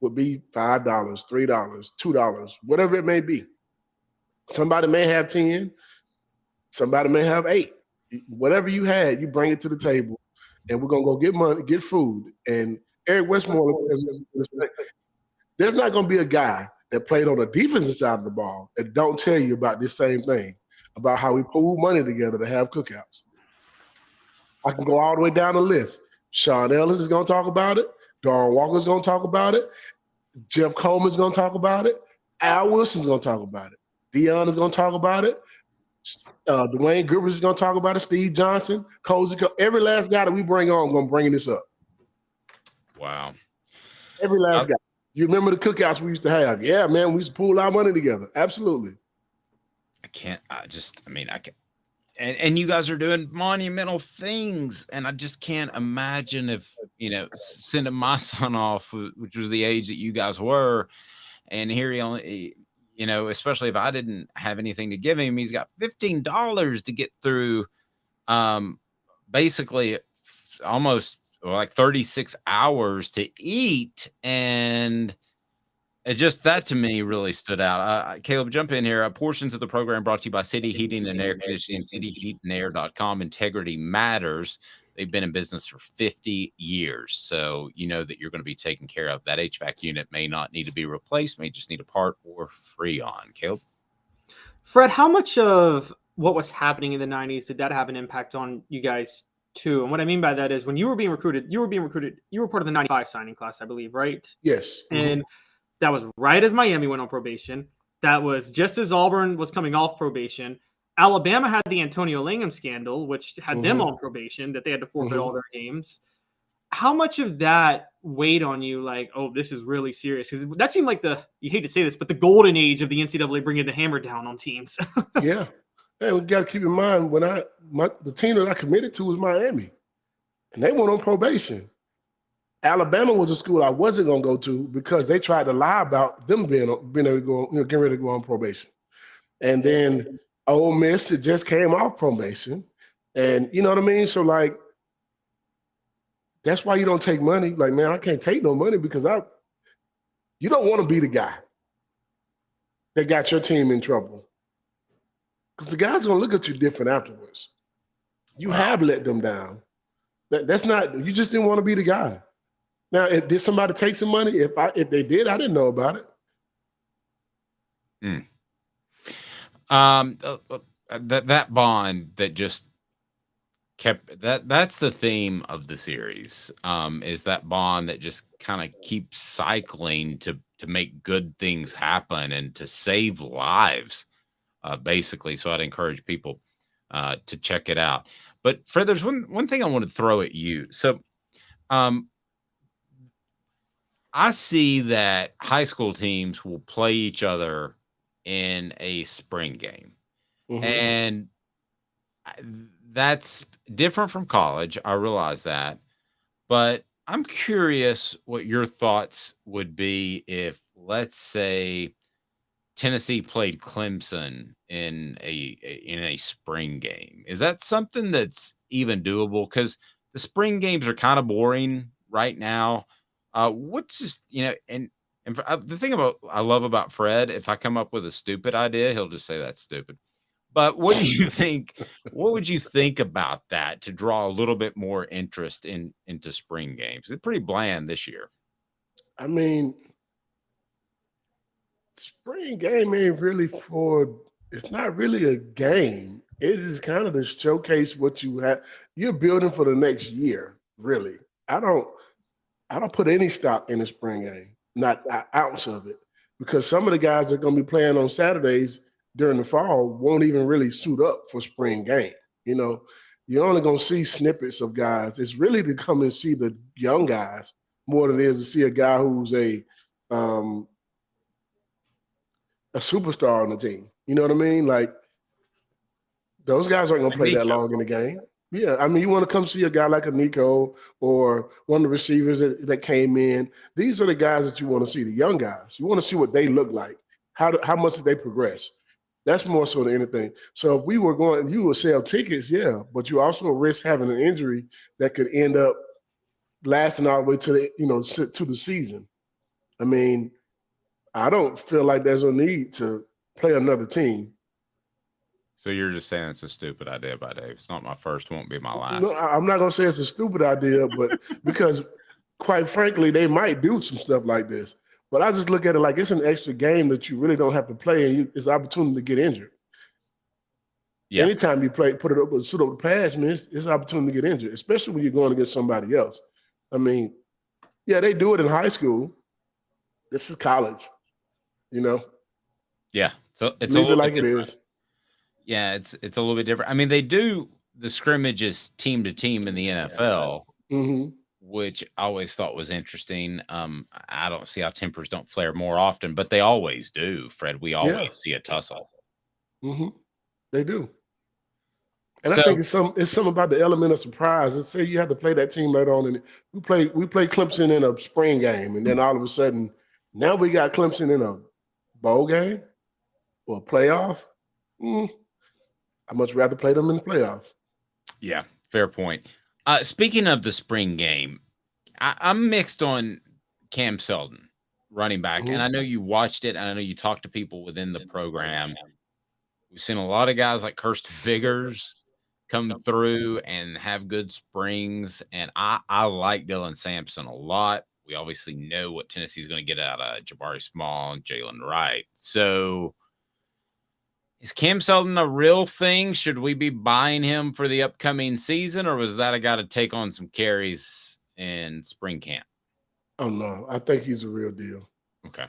would be $5, $3, $2, whatever it may be. Somebody may have 10, Somebody may have 8. Whatever you had, you bring it to the table, and we're gonna go get money, get food. And Eric Westmoreland, there's not gonna be a guy that played on the defensive side of the ball that don't tell you about this same thing, about how we pool money together to have cookouts. I can go all the way down the list. Sean Ellis is gonna talk about it. Darren Walker's gonna talk about it. Jeff Coleman's gonna talk about it. Al Wilson's gonna talk about it. Dion is gonna talk about it. Dwayne Gribber is going to talk about it. Steve Johnson, Cozy, every last guy that we bring on, going to bring this up. Wow. Every last guy. You remember the cookouts we used to have? Yeah, man, we used to pool our money together. Absolutely. I can't. And you guys are doing monumental things, and I just can't imagine if, sending my son off, which was the age that you guys were, and here he only – especially if I didn't have anything to give him, he's got $15 to get through basically almost like 36 hours to eat. And it just, that to me really stood out. Caleb, jump in here. Portions of the program brought to you by City Heating and Air Conditioning, cityheatandair.com. Integrity matters. They've been in business for 50 years. So you know that you're going to be taken care of. That HVAC unit may not need to be replaced, may just need a part or free on. Caleb? Fred, how much of what was happening in the 90s did that have an impact on you guys too? And what I mean by that is when you were being recruited, you were part of the 95 signing class, I believe, right? Yes. And that was right as Miami went on probation. That was just as Auburn was coming off probation. Alabama had the Antonio Langham scandal, which had them on probation, that they had to forfeit all their games. How much of that weighed on you? Like, oh, this is really serious. Because that seemed like you hate to say this, but the golden age of the NCAA bringing the hammer down on teams. Yeah. Hey, we got to keep in mind the team that I committed to was Miami, and they went on probation. Alabama was a school I wasn't going to go to because they tried to lie about them being able to go, getting ready to go on probation. And then Ole Miss, it just came off probation. And you know what I mean? So, like, that's why you don't take money. Like, man, I can't take no money because you don't want to be the guy that got your team in trouble. Because the guys are going to look at you different afterwards. You have let them down. That's not, you just didn't want to be the guy. Now, did somebody take some money? If they did, I didn't know about it. That bond that just kept that's the theme of the series, is that bond that just kind of keeps cycling to make good things happen and to save lives, basically. So I'd encourage people to check it out. But Fred, there's one thing I want to throw at you. So I see that high school teams will play each other in a spring game. And that's different from college. I realize that. But I'm curious what your thoughts would be if, let's say, Tennessee played Clemson in a spring game. Is that something that's even doable? Because the spring games are kind of boring right now. What's just, and the thing I love about Fred, if I come up with a stupid idea, he'll just say that's stupid. But what do you think? What would you think about that to draw a little bit more interest into spring games? It's pretty bland this year. I mean, spring game ain't really it's not really a game. It is kind of to showcase what you have. You're building for the next year, really. I don't put any stock in the spring game, not an ounce of it, because some of the guys that are going to be playing on Saturdays during the fall won't even really suit up for spring game. You're only going to see snippets of guys. It's really to come and see the young guys more than it is to see a guy who's a superstar on the team. You know what I mean? Like, those guys aren't going to play that long in the game. Yeah, I mean, you want to come see a guy like a Nico or one of the receivers that came in. These are the guys that you want to see, the young guys. You want to see what they look like. How much did they progress? That's more so than anything. So if we were going, you would sell tickets, yeah, but you also risk having an injury that could end up lasting all the way to the season. I mean, I don't feel like there's a need to play another team. So you're just saying it's a stupid idea by Dave. It's not my first, won't be my last. No, I'm not gonna say it's a stupid idea, but because quite frankly, they might do some stuff like this. But I just look at it like it's an extra game that you really don't have to play, and it's an opportunity to get injured. Yeah. Anytime you put it up, shoot up the pass, man, it's an opportunity to get injured, especially when you're going against somebody else. I mean, yeah, they do it in high school. This is college, you know. Yeah, so it's Leave a little it like bit it different. is. Yeah, it's a little bit different. I mean, they do the scrimmages team to team in the NFL, which I always thought was interesting. I don't see how tempers don't flare more often, but they always do, Fred. We always see a tussle. They do. And So, I think it's something about the element of surprise. Let's say you have to play that team later on, and we play Clemson in a spring game, and then all of a sudden, now we got Clemson in a bowl game or a playoff. I'd much rather play them in the playoff. yeah, fair point. Speaking of the spring game, I'm mixed on Cam Seldon, running back, and I know you watched it, and I know you talked to people within the program. We've seen a lot of guys like Kirsten Biggers come through and have good springs, and I like Dylan Sampson a lot. We obviously know what Tennessee's going to get out of Jabari Small and Jalen Wright. So is Cam Seldon a real thing? Should we be buying him for the upcoming season, or was that a guy to take on some carries in spring camp? Oh, no. I think he's a real deal. Okay.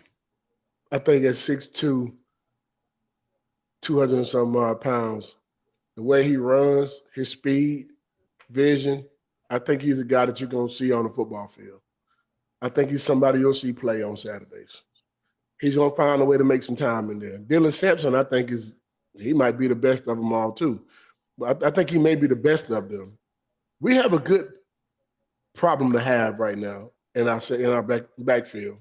I think at 6'2", 200 and some odd pounds, the way he runs, his speed, vision, I think he's a guy that you're going to see on the football field. I think he's somebody you'll see play on Saturdays. He's going to find a way to make some time in there. Dylan Sampson, I think, he might be the best of them all too. But I think he may be the best of them. We have a good problem to have right now in our backfield.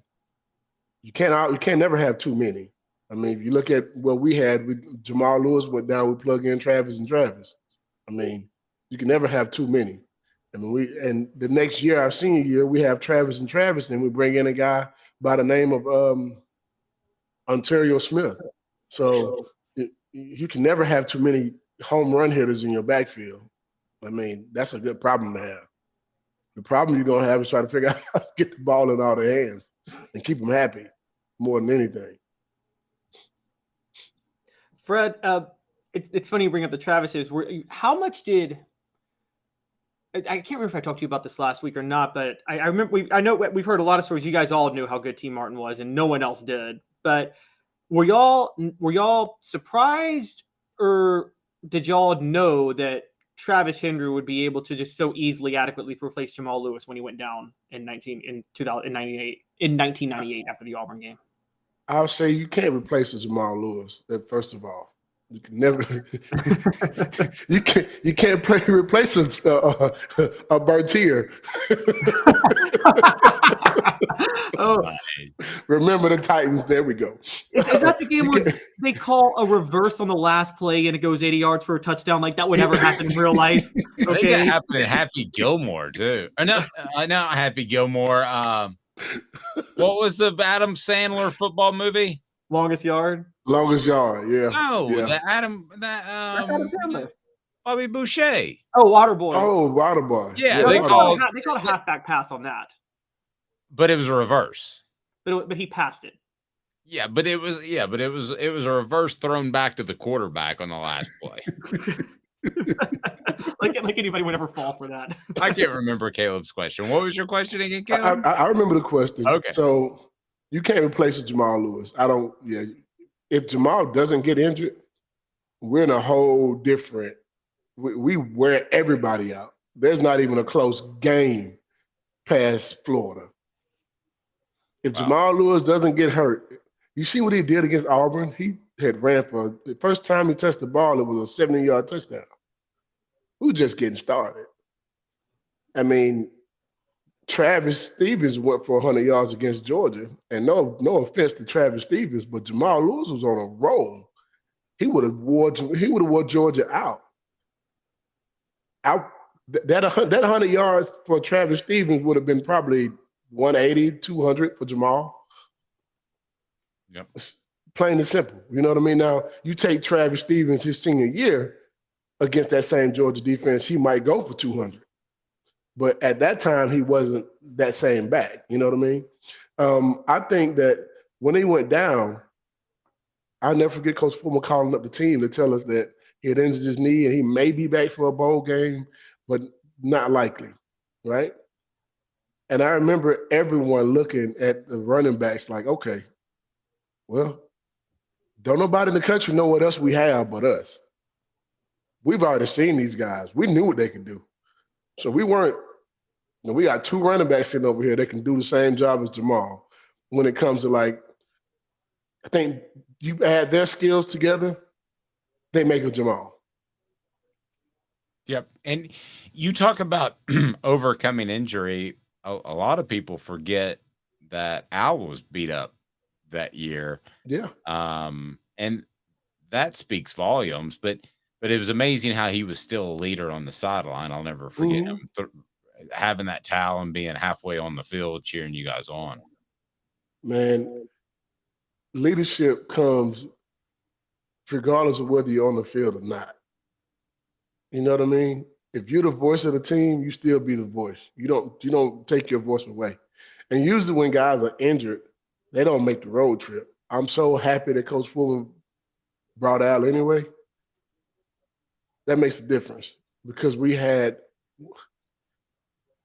You can't never have too many. I mean, if you look at what we had, Jamal Lewis went down, we plug in Travis and Travis. I mean, you can never have too many. I mean, and the next year, our senior year, we have Travis and Travis, and we bring in a guy by the name of Ontario Smith. So you can never have too many home run hitters in your backfield. I mean, that's a good problem to have. The problem you're going to have is trying to figure out how to get the ball in all their hands and keep them happy more than anything. Fred, it's funny you bring up the Travises. How much did I can't remember if I talked to you about this last week or not, but I remember I know we've heard a lot of stories. You guys all knew how good T. Martin was, and no one else did. But were y'all surprised, or did y'all know that Travis Henry would be able to just so easily, adequately replace Jamal Lewis when he went down in 1998 after the Auburn game? I'll say you can't replace a Jamal Lewis. First of all, you can never. you can't replace a Bertier. Remember the Titans. There we go. Is that the game where they call a reverse on the last play and it goes 80 yards for a touchdown? Like that would never happen in real life. Okay. I think that happened to Happy Gilmore too. Or no, not Happy Gilmore. What was the Adam Sandler football movie? Longest Yard. Longest Yard, yeah. No, yeah. that's Adam Sandler. Bobby Boucher. Oh, Waterboy. Oh, Waterboy. Yeah, they called a halfback pass on that. But it was a reverse. But he passed it. Yeah, but it was a reverse thrown back to the quarterback on the last play. like anybody would ever fall for that. I can't remember Caleb's question. What was your question again, Caleb? I remember the question. Okay. So you can't replace Jamal Lewis. If Jamal doesn't get injured, we're in a whole different we wear everybody out. There's not even a close game past Florida. If Jamal Lewis doesn't get hurt, you see what he did against Auburn? He had ran for the first time he touched the ball, it was a 70-yard touchdown. We were just getting started. I mean, Travis Stevens went for 100 yards against Georgia, and no offense to Travis Stevens, but Jamal Lewis was on a roll. He would have wore Georgia out. That 100 yards for Travis Stevens would have been probably 180, 200 for Jamal. Yep. Plain and simple. You know what I mean? Now, you take Travis Stevens his senior year against that same Georgia defense, he might go for 200. But at that time, he wasn't that same back. You know what I mean? I think that when he went down, I'll never forget Coach Fulmer calling up the team to tell us that he had injured his knee and he may be back for a bowl game, but not likely, right? And I remember everyone looking at the running backs like, okay, well, don't nobody in the country know what else we have but us. We've already seen these guys. We knew what they could do. So we weren't, we got 2 running backs sitting over here that can do the same job as Jamal when it comes to like, I think you add their skills together, they make a Jamal. Yep. And you talk about overcoming injury. A lot of people forget that Al was beat up that year. Yeah. And that speaks volumes, but it was amazing how he was still a leader on the sideline. I'll never forget him having that towel and being halfway on the field cheering you guys on. Man, leadership comes regardless of whether you're on the field or not. You know what I mean? If you're the voice of the team, you still be the voice. You don't take your voice away. And usually when guys are injured, they don't make the road trip. I'm so happy that Coach Fulham brought Al anyway. That makes a difference because we had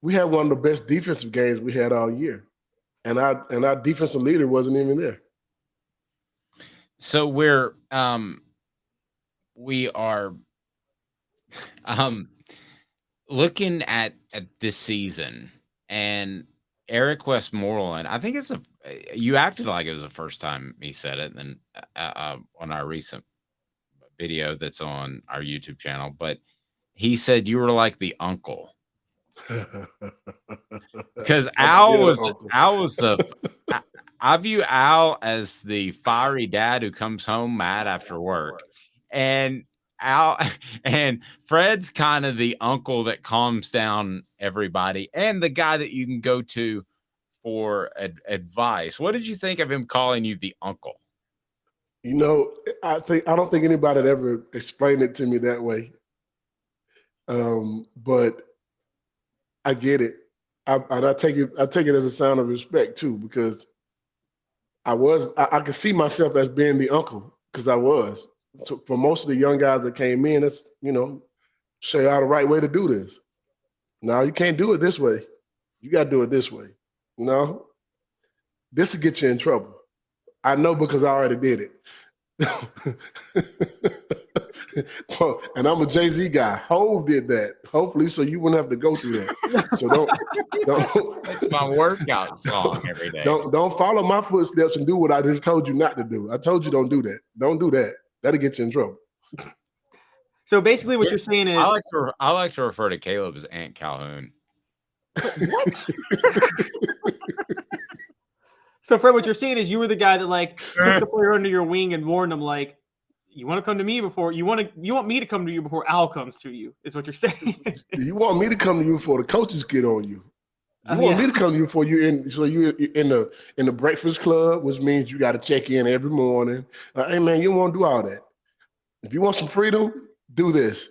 one of the best defensive games we had all year. And our defensive leader wasn't even there. So we are looking at this season, and Eric Westmoreland, I think you acted like it was the first time he said it, and on our recent video that's on our YouTube channel, but he said you were like the uncle. Because Al was I view Al as the fiery dad who comes home mad after work, and Fred's kind of the uncle that calms down everybody and the guy that you can go to for advice. What did you think of him calling you the uncle? You know, I don't think anybody had ever explained it to me that way. But I get it. I take it as a sign of respect too, because I could see myself as being the uncle because I was. So for most of the young guys that came in, it's, show you how the right way to do this. No, you can't do it this way. You got to do it this way. No, this will get you in trouble. I know because I already did it. And I'm a Jay-Z guy. Hov did that. Hopefully, so you wouldn't have to go through that. So don't. That's my workout song every day. Don't follow my footsteps and do what I just told you not to do. I told you don't do that. Don't do that. That'll get you in trouble. So basically, what you're saying is, I like to refer to Caleb as Aunt Calhoun. What? So, Fred, what you're saying is you were the guy that took the player under your wing and warned him, you want to come to me before you want me to come to you before Al comes to you. Is what you're saying? You want me to come to you before the coaches get on you. You want me to come to you before you're in the breakfast club, which means you got to check in every morning. Hey man, you don't want to do all that. If you want some freedom, do this.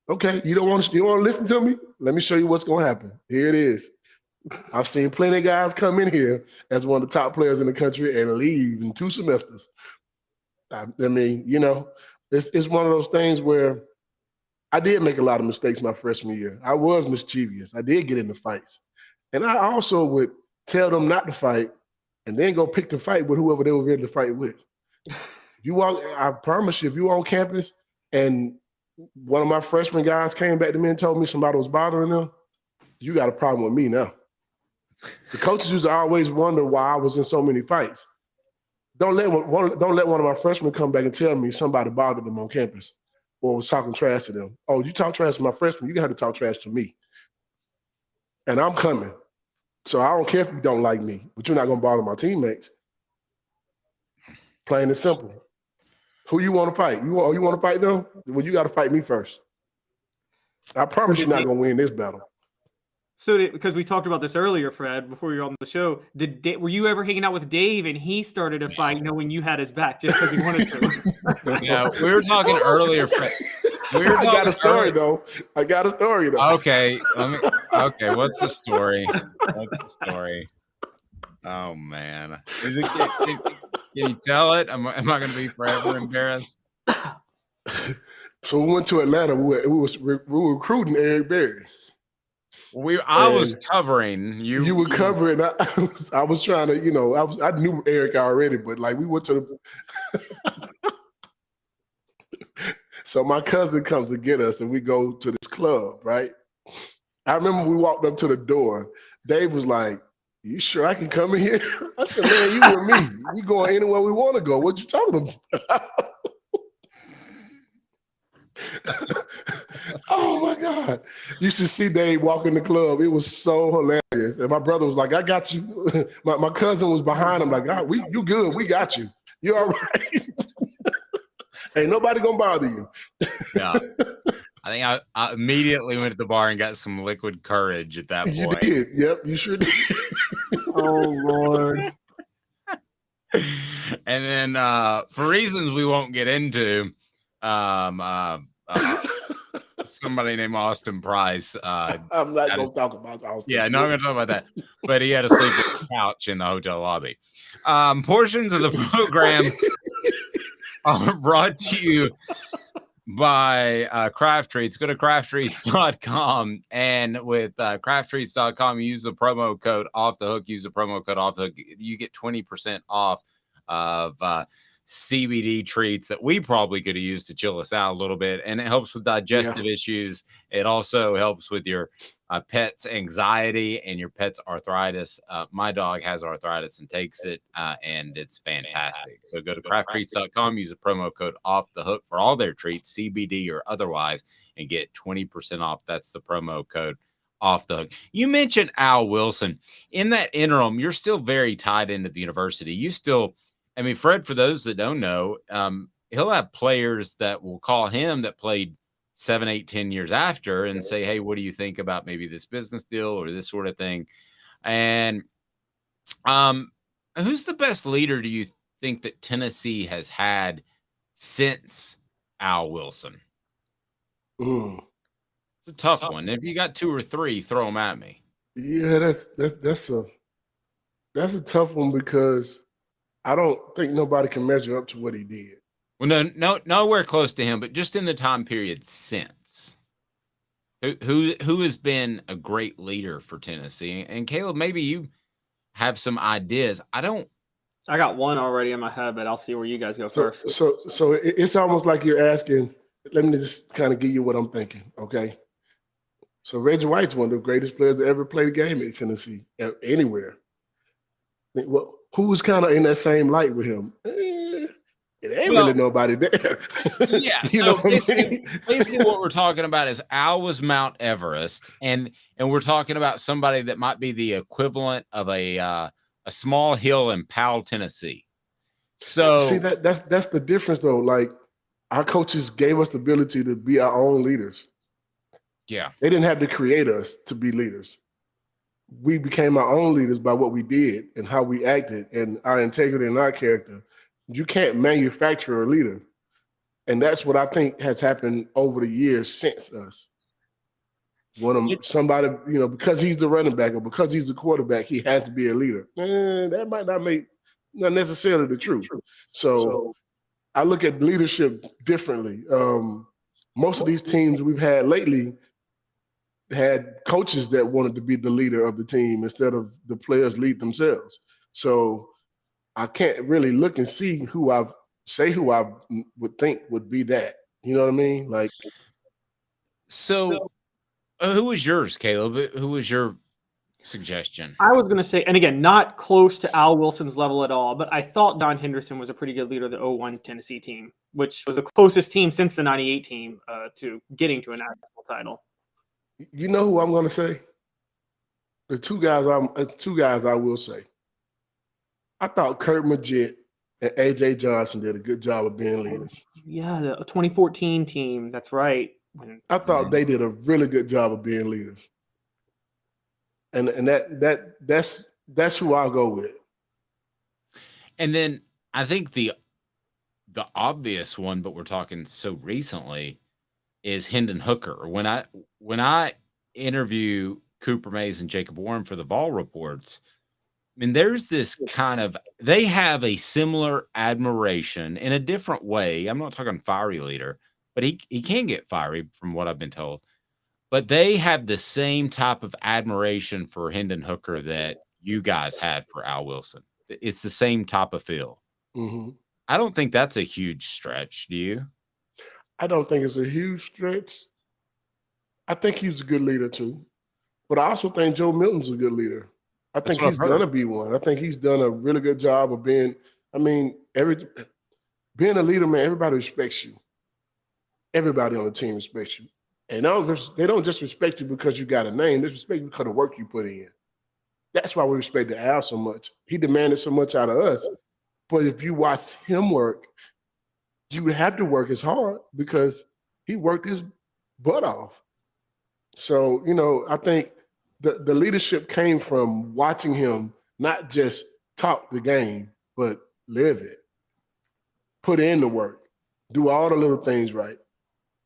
Okay, you want to listen to me? Let me show you what's going to happen. Here it is. I've seen plenty of guys come in here as one of the top players in the country and leave in 2 semesters. I mean, it's one of those things where I did make a lot of mistakes my freshman year. I was mischievous. I did get into fights. And I also would tell them not to fight and then go pick the fight with whoever they were ready to fight with. I promise you, if you were on campus and one of my freshman guys came back to me and told me somebody was bothering them, you got a problem with me now. The coaches used to always wonder why I was in so many fights. Don't let one of my freshmen come back and tell me somebody bothered them on campus or was talking trash to them. Oh, you talk trash to my freshman, you got to talk trash to me. And I'm coming. So I don't care if you don't like me, but you're not going to bother my teammates. Plain and simple. Who you want to fight? You want to fight them? Well, you got to fight me first. I promise you're not going to win this battle. So, because we talked about this earlier, Fred, before you were on the show, were you ever hanging out with Dave and he started a fight knowing you had his back just because he wanted to? Yeah, we were talking earlier, Fred. I got a story though. Okay, okay, what's the story? Oh man, can you tell it? Am I going to be forever embarrassed? So we went to Atlanta. We were recruiting Eric Berry. I was covering you. You were covering. I was trying to, I knew Eric already, but like we went to the. So my cousin comes to get us, and we go to this club. Right. I remember we walked up to the door. Dave was like, "You sure I can come in here?" I said, "Man, you and me, we going anywhere we want to go. What you talking about?" Oh my God. You should see Dave walk in the club. It was so hilarious. And my brother was like, "I got you." My cousin was behind him like, you good. We got you. You all right. Ain't nobody gonna bother you. Yeah. I think I immediately went to the bar and got some liquid courage at that point. You did. Yep, you sure did. Oh, Lord. And then for reasons we won't get into, somebody named Austin Price. I'm not going to talk about Austin. Yeah, no, I'm going to talk about that. But he had to sleep on the couch in the hotel lobby. Portions of the program are brought to you by Craft Treats. Go to crafttreats.com, and with crafttreats.com, you use the promo code Off the Hook. Use the promo code Off the Hook. You get 20% off of CBD treats that we probably could have used to chill us out a little bit, and it helps with digestive issues. It also helps with your pet's anxiety and your pet's arthritis. My dog has arthritis and takes it, and it's fantastic. So go to crafttreats.com, use the promo code Off the Hook for all their treats, CBD or otherwise, and get 20% off. That's the promo code Off the Hook. You mentioned Al Wilson. In that interim, you're still very tied into the university. You still, I mean, Fred, for those that don't know, he'll have players that will call him that played 7, 8, 10 years after and say, "Hey, what do you think about maybe this business deal or this sort of thing?" And who's the best leader do you think that Tennessee has had since Al Wilson? It's a tough one. If you got 2 or 3, throw them at me. Yeah, that's a tough one because I don't think nobody can measure up to what he did. Well, no, nowhere close to him, but just in the time period since. Who has been a great leader for Tennessee? And Caleb, maybe you have some ideas. I got one already in my head, but I'll see where you guys go first. So it's almost like you're asking. Let me just kind of give you what I'm thinking, okay? So Reggie White's one of the greatest players to ever play the game at Tennessee, anywhere. Well, who was kind of in that same light with him? It ain't really nobody there. Yeah. So basically what we're talking about is Al was Mount Everest, and we're talking about somebody that might be the equivalent of a small hill in Powell, Tennessee. So see that's the difference though. Like our coaches gave us the ability to be our own leaders. Yeah. They didn't have to create us to be leaders. We became our own leaders by what we did and how we acted and our integrity and our character. You can't manufacture a leader. And that's what I think has happened over the years since us. Somebody, because he's the running back or because he's the quarterback, he has to be a leader. That might not necessarily the truth. So I look at leadership differently. Most of these teams we've had lately had coaches that wanted to be the leader of the team instead of the players lead themselves. So I can't really look and see who I would think would be that. You know what I mean? Like, so who was yours, Caleb? Who was your suggestion? I was going to say, and again, not close to Al Wilson's level at all, but I thought Don Henderson was a pretty good leader of the 01 Tennessee team, which was the closest team since the 98 team to getting to a national title. You know who I'm going to say? The two guys I will say. I thought Kurt Magid and A.J. Johnson did a good job of being leaders. Yeah, the 2014 team. That's right. I thought they did a really good job of being leaders. And that's who I'll go with. And then I think the obvious one, but we're talking so recently, is Hendon Hooker. When I interview Cooper Mays and Jacob Warren for the Ball Reports, I mean, there's this kind of, they have a similar admiration in a different way. I'm not talking fiery leader, but he can get fiery from what I've been told. But they have the same type of admiration for Hendon Hooker that you guys had for Al Wilson. It's the same type of feel. Mm-hmm. I don't think that's a huge stretch. Do you? I don't think it's a huge stretch. I think he's a good leader too. But I also think Joe Milton's a good leader. I think he's going to be one. I think he's done a really good job of being, being a leader, man, everybody respects you. Everybody on the team respects you. And they don't just respect you because you got a name. They respect you because of the work you put in. That's why we respect Al so much. He demanded so much out of us. But if you watch him work, you would have to work as hard because he worked his butt off. So, I think the leadership came from watching him not just talk the game, but live it. Put in the work. Do all the little things right.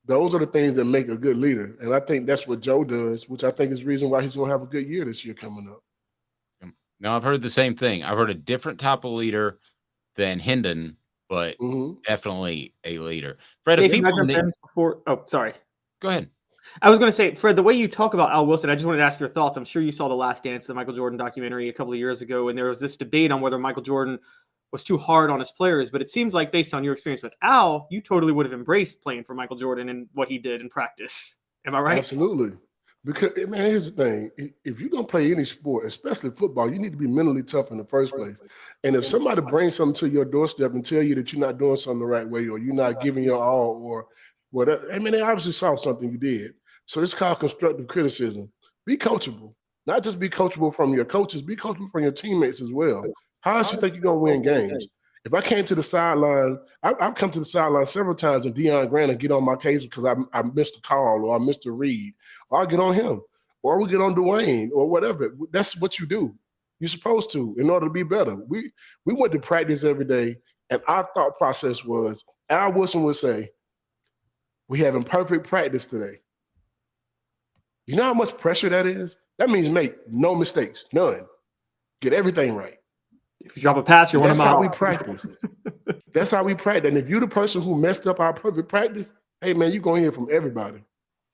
Those are the things that make a good leader. And I think that's what Joe does, which I think is the reason why he's going to have a good year this year coming up. Now, I've heard the same thing. I've heard a different type of leader than Hendon, but definitely a leader. Fred, Hey, sorry. Go ahead. I was going to say, Fred, the way you talk about Al Wilson, I just wanted to ask your thoughts. I'm sure you saw The Last Dance, the Michael Jordan documentary a couple of years ago, and there was this debate on whether Michael Jordan was too hard on his players. But it seems like based on your experience with Al, you totally would have embraced playing for Michael Jordan and what he did in practice. Am I right? Absolutely. Because, man, here's the thing. If you're going to play any sport, especially football, you need to be mentally tough in the first place. And if somebody brings something to your doorstep and tell you that you're not doing something the right way or you're not giving your all or whatever, they obviously saw something you did. So it's called constructive criticism. Be coachable. Not just be coachable from your coaches, be coachable from your teammates as well. How else you think you're going to win games? If I came to the sideline, I've come to the sideline several times and Deion Grant will get on my case because I missed a call or I missed a read. Or I'll get on him. Or we get on Dwayne or whatever. That's what you do. You're supposed to in order to be better. We went to practice every day, and our thought process was, Al Wilson would say, we having perfect practice today. You know how much pressure that is? That means make no mistakes, none. Get everything right. If you drop a pass, you're one of them. That's how we practiced. That's how we practice. And if you're the person who messed up our perfect practice, hey, man, you're going to hear from everybody.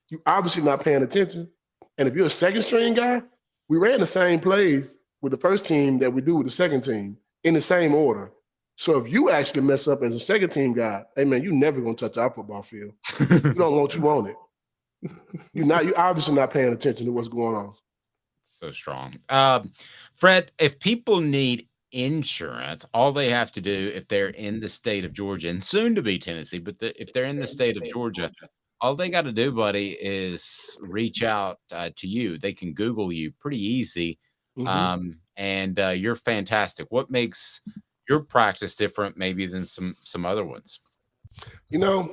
You obviously not paying attention. And if you're a second string guy, we ran the same plays with the first team that we do with the second team in the same order. So if you actually mess up as a second team guy, hey, man, you're never going to touch our football field. You don't want you on it. You're obviously not paying attention to what's going on. So strong. Fred, if people need insurance, all they have to do if they're in the state of Georgia and soon to be Tennessee, but if they're in the state of Georgia, all they got to do, buddy, is reach out to you. They can Google you pretty easy. And you're fantastic. What makes your practice different maybe than some other ones? We're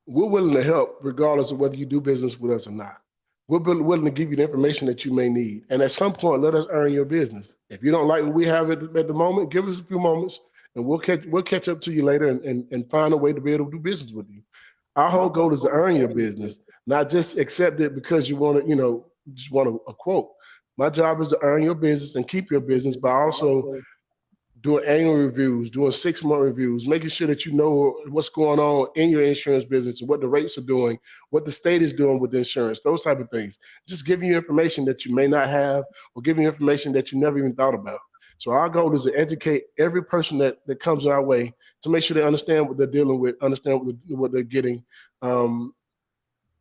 willing to help regardless of whether you do business with us or not. We're willing to give you the information that you may need. And at some point, let us earn your business. If you don't like what we have at the moment, give us a few moments and we'll catch up to you later and find a way to be able to do business with you. Our whole goal is to earn your business, not just accept it because you want to, just want a quote. My job is to earn your business and keep your business by also doing annual reviews, doing 6-month reviews, making sure that you know what's going on in your insurance business and what the rates are doing, what the state is doing with insurance, those type of things. Just giving you information that you may not have or giving you information that you never even thought about. So our goal is to educate every person that comes our way to make sure they understand what they're dealing with, understand what they're getting, and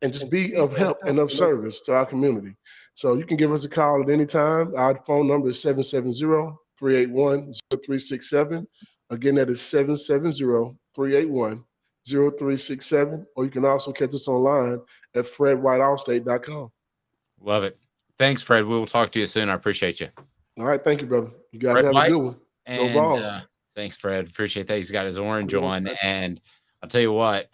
just be of help and of service to our community. So you can give us a call at any time. Our phone number is 770-381-0367. Again, that is 770-381-0367. Or you can also catch us online at fredwhiteallstate.com. Love it. Thanks, Fred. We will talk to you soon. I appreciate you. All right. Thank you, brother. You guys Fred have White, a good one. And, Go Vols. Thanks, Fred. Appreciate that. He's got his orange on. And I'll tell you what,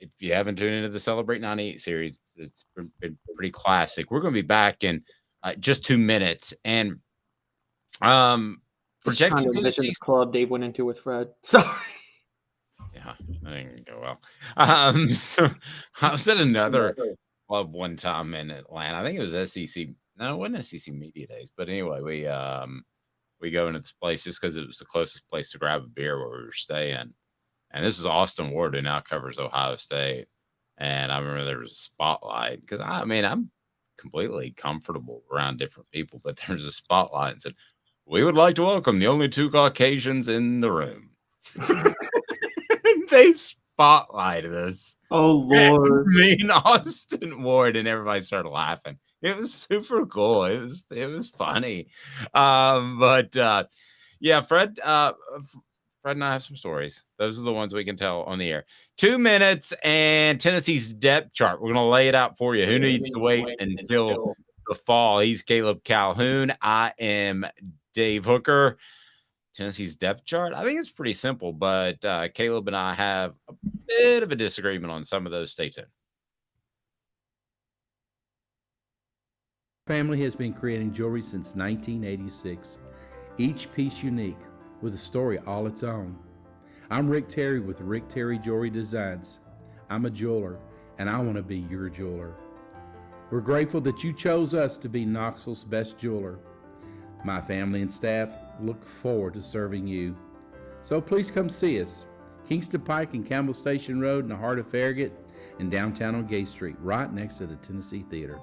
if you haven't tuned into the Celebrate 98 series, it's been pretty classic. We're going to be back in just 2 minutes. And Just trying projected to envision Tennessee. the club Dave went into with Fred. Sorry. Yeah, that didn't go well. So I was at another club one time in Atlanta. I think it was SEC. No, it wasn't SEC Media Days. But anyway, we go into this place just because it was the closest place to grab a beer where we were staying. And this is Austin Ward, who now covers Ohio State. And I remember there was a spotlight because I'm completely comfortable around different people, but there's a spotlight and said, "We would like to welcome the only 2 Caucasians in the room." They spotlighted us. Oh, Lord. Me and Austin Ward, and everybody started laughing. It was super cool. It was funny. Yeah, Fred and I have some stories. Those are the ones we can tell on the air. 2 minutes and Tennessee's depth chart. We're going to lay it out for you. Who needs to wait until the fall? He's Caleb Calhoun. I am Dave Hooker. Tennessee's depth chart, I think it's pretty simple, but Caleb and I have a bit of a disagreement on some of those. Stay tuned. Family has been creating jewelry since 1986, each piece unique with a story all its own. I'm Rick Terry with Rick Terry Jewelry Designs. I'm a jeweler, and I want to be your jeweler. We're grateful that you chose us to be Knoxville's best jeweler. My family and staff look forward to serving you. So please come see us. Kingston Pike and Campbell Station Road in the heart of Farragut and downtown on Gay Street, right next to the Tennessee Theater.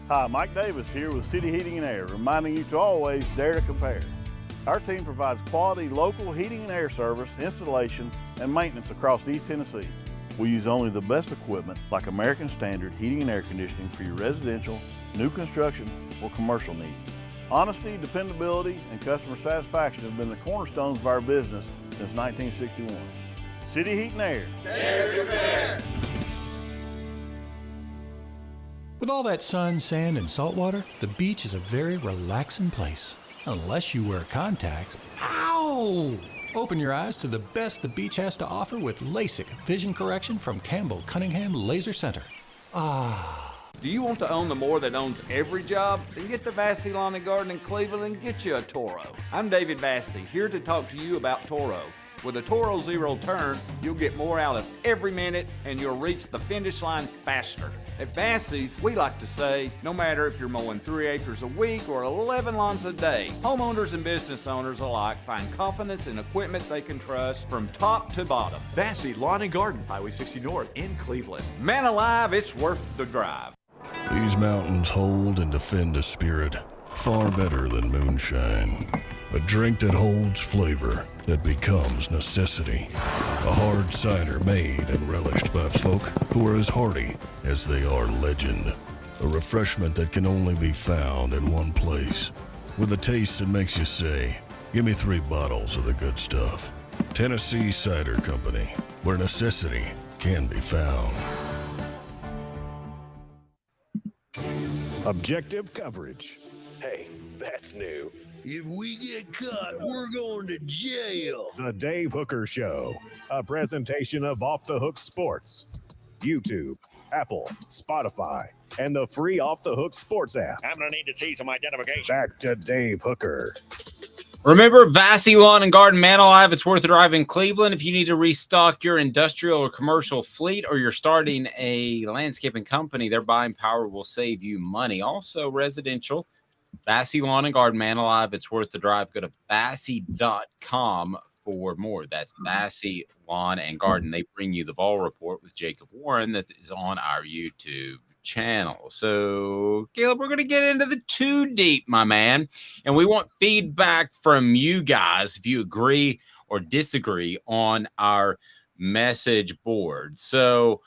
Hi, Mike Davis here with City Heating and Air, reminding you to always dare to compare. Our team provides quality local heating and air service, installation, and maintenance across East Tennessee. We use only the best equipment like American Standard heating and air conditioning for your residential, new construction, or commercial needs. Honesty, dependability, and customer satisfaction have been the cornerstones of our business since 1961. City Heat and Air. Dare to compare. With all that sun, sand, and salt water, the beach is a very relaxing place. Unless you wear contacts. Ow! Open your eyes to the best the beach has to offer with LASIK vision correction from Campbell Cunningham Laser Center. Do you want to own the more that owns every job? Then get to Vassy Lawn and Garden in Cleveland and get you a Toro. I'm David Vassy, here to talk to you about Toro. With a Toro Zero Turn, you'll get more out of every minute and you'll reach the finish line faster. At Vassy's, we like to say, no matter if you're mowing 3 acres a week or 11 lawns a day, homeowners and business owners alike find confidence in equipment they can trust from top to bottom. Vassy Lawn and Garden, Highway 60 North in Cleveland. Man alive, it's worth the drive. These mountains hold and defend a spirit far better than moonshine. A drink that holds flavor that becomes necessity. A hard cider made and relished by folk who are as hearty as they are legend. A refreshment that can only be found in one place. With a taste that makes you say, "Give me 3 bottles of the good stuff." Tennessee Cider Company, where necessity can be found. Objective coverage. Hey, that's new. If we get caught, we're going to jail. The Dave Hooker Show, a presentation of Off the Hook Sports. YouTube, Apple, Spotify, and the free Off the Hook Sports app. I'm going to need to see some identification. Back to Dave Hooker. Remember, Vassy Lawn and Garden, man alive, it's worth a drive in Cleveland. If you need to restock your industrial or commercial fleet, or you're starting a landscaping company, their buying power will save you money. Also, residential, Vassy Lawn and Garden, man alive, it's worth the drive. Go to vassy.com for more. That's Vassy Lawn and Garden. They bring you the Vol Report with Jacob Warren that is on our YouTube channel. So, Caleb, we're going to get into the 2 deep, my man, and we want feedback from you guys if you agree or disagree on our message board. So,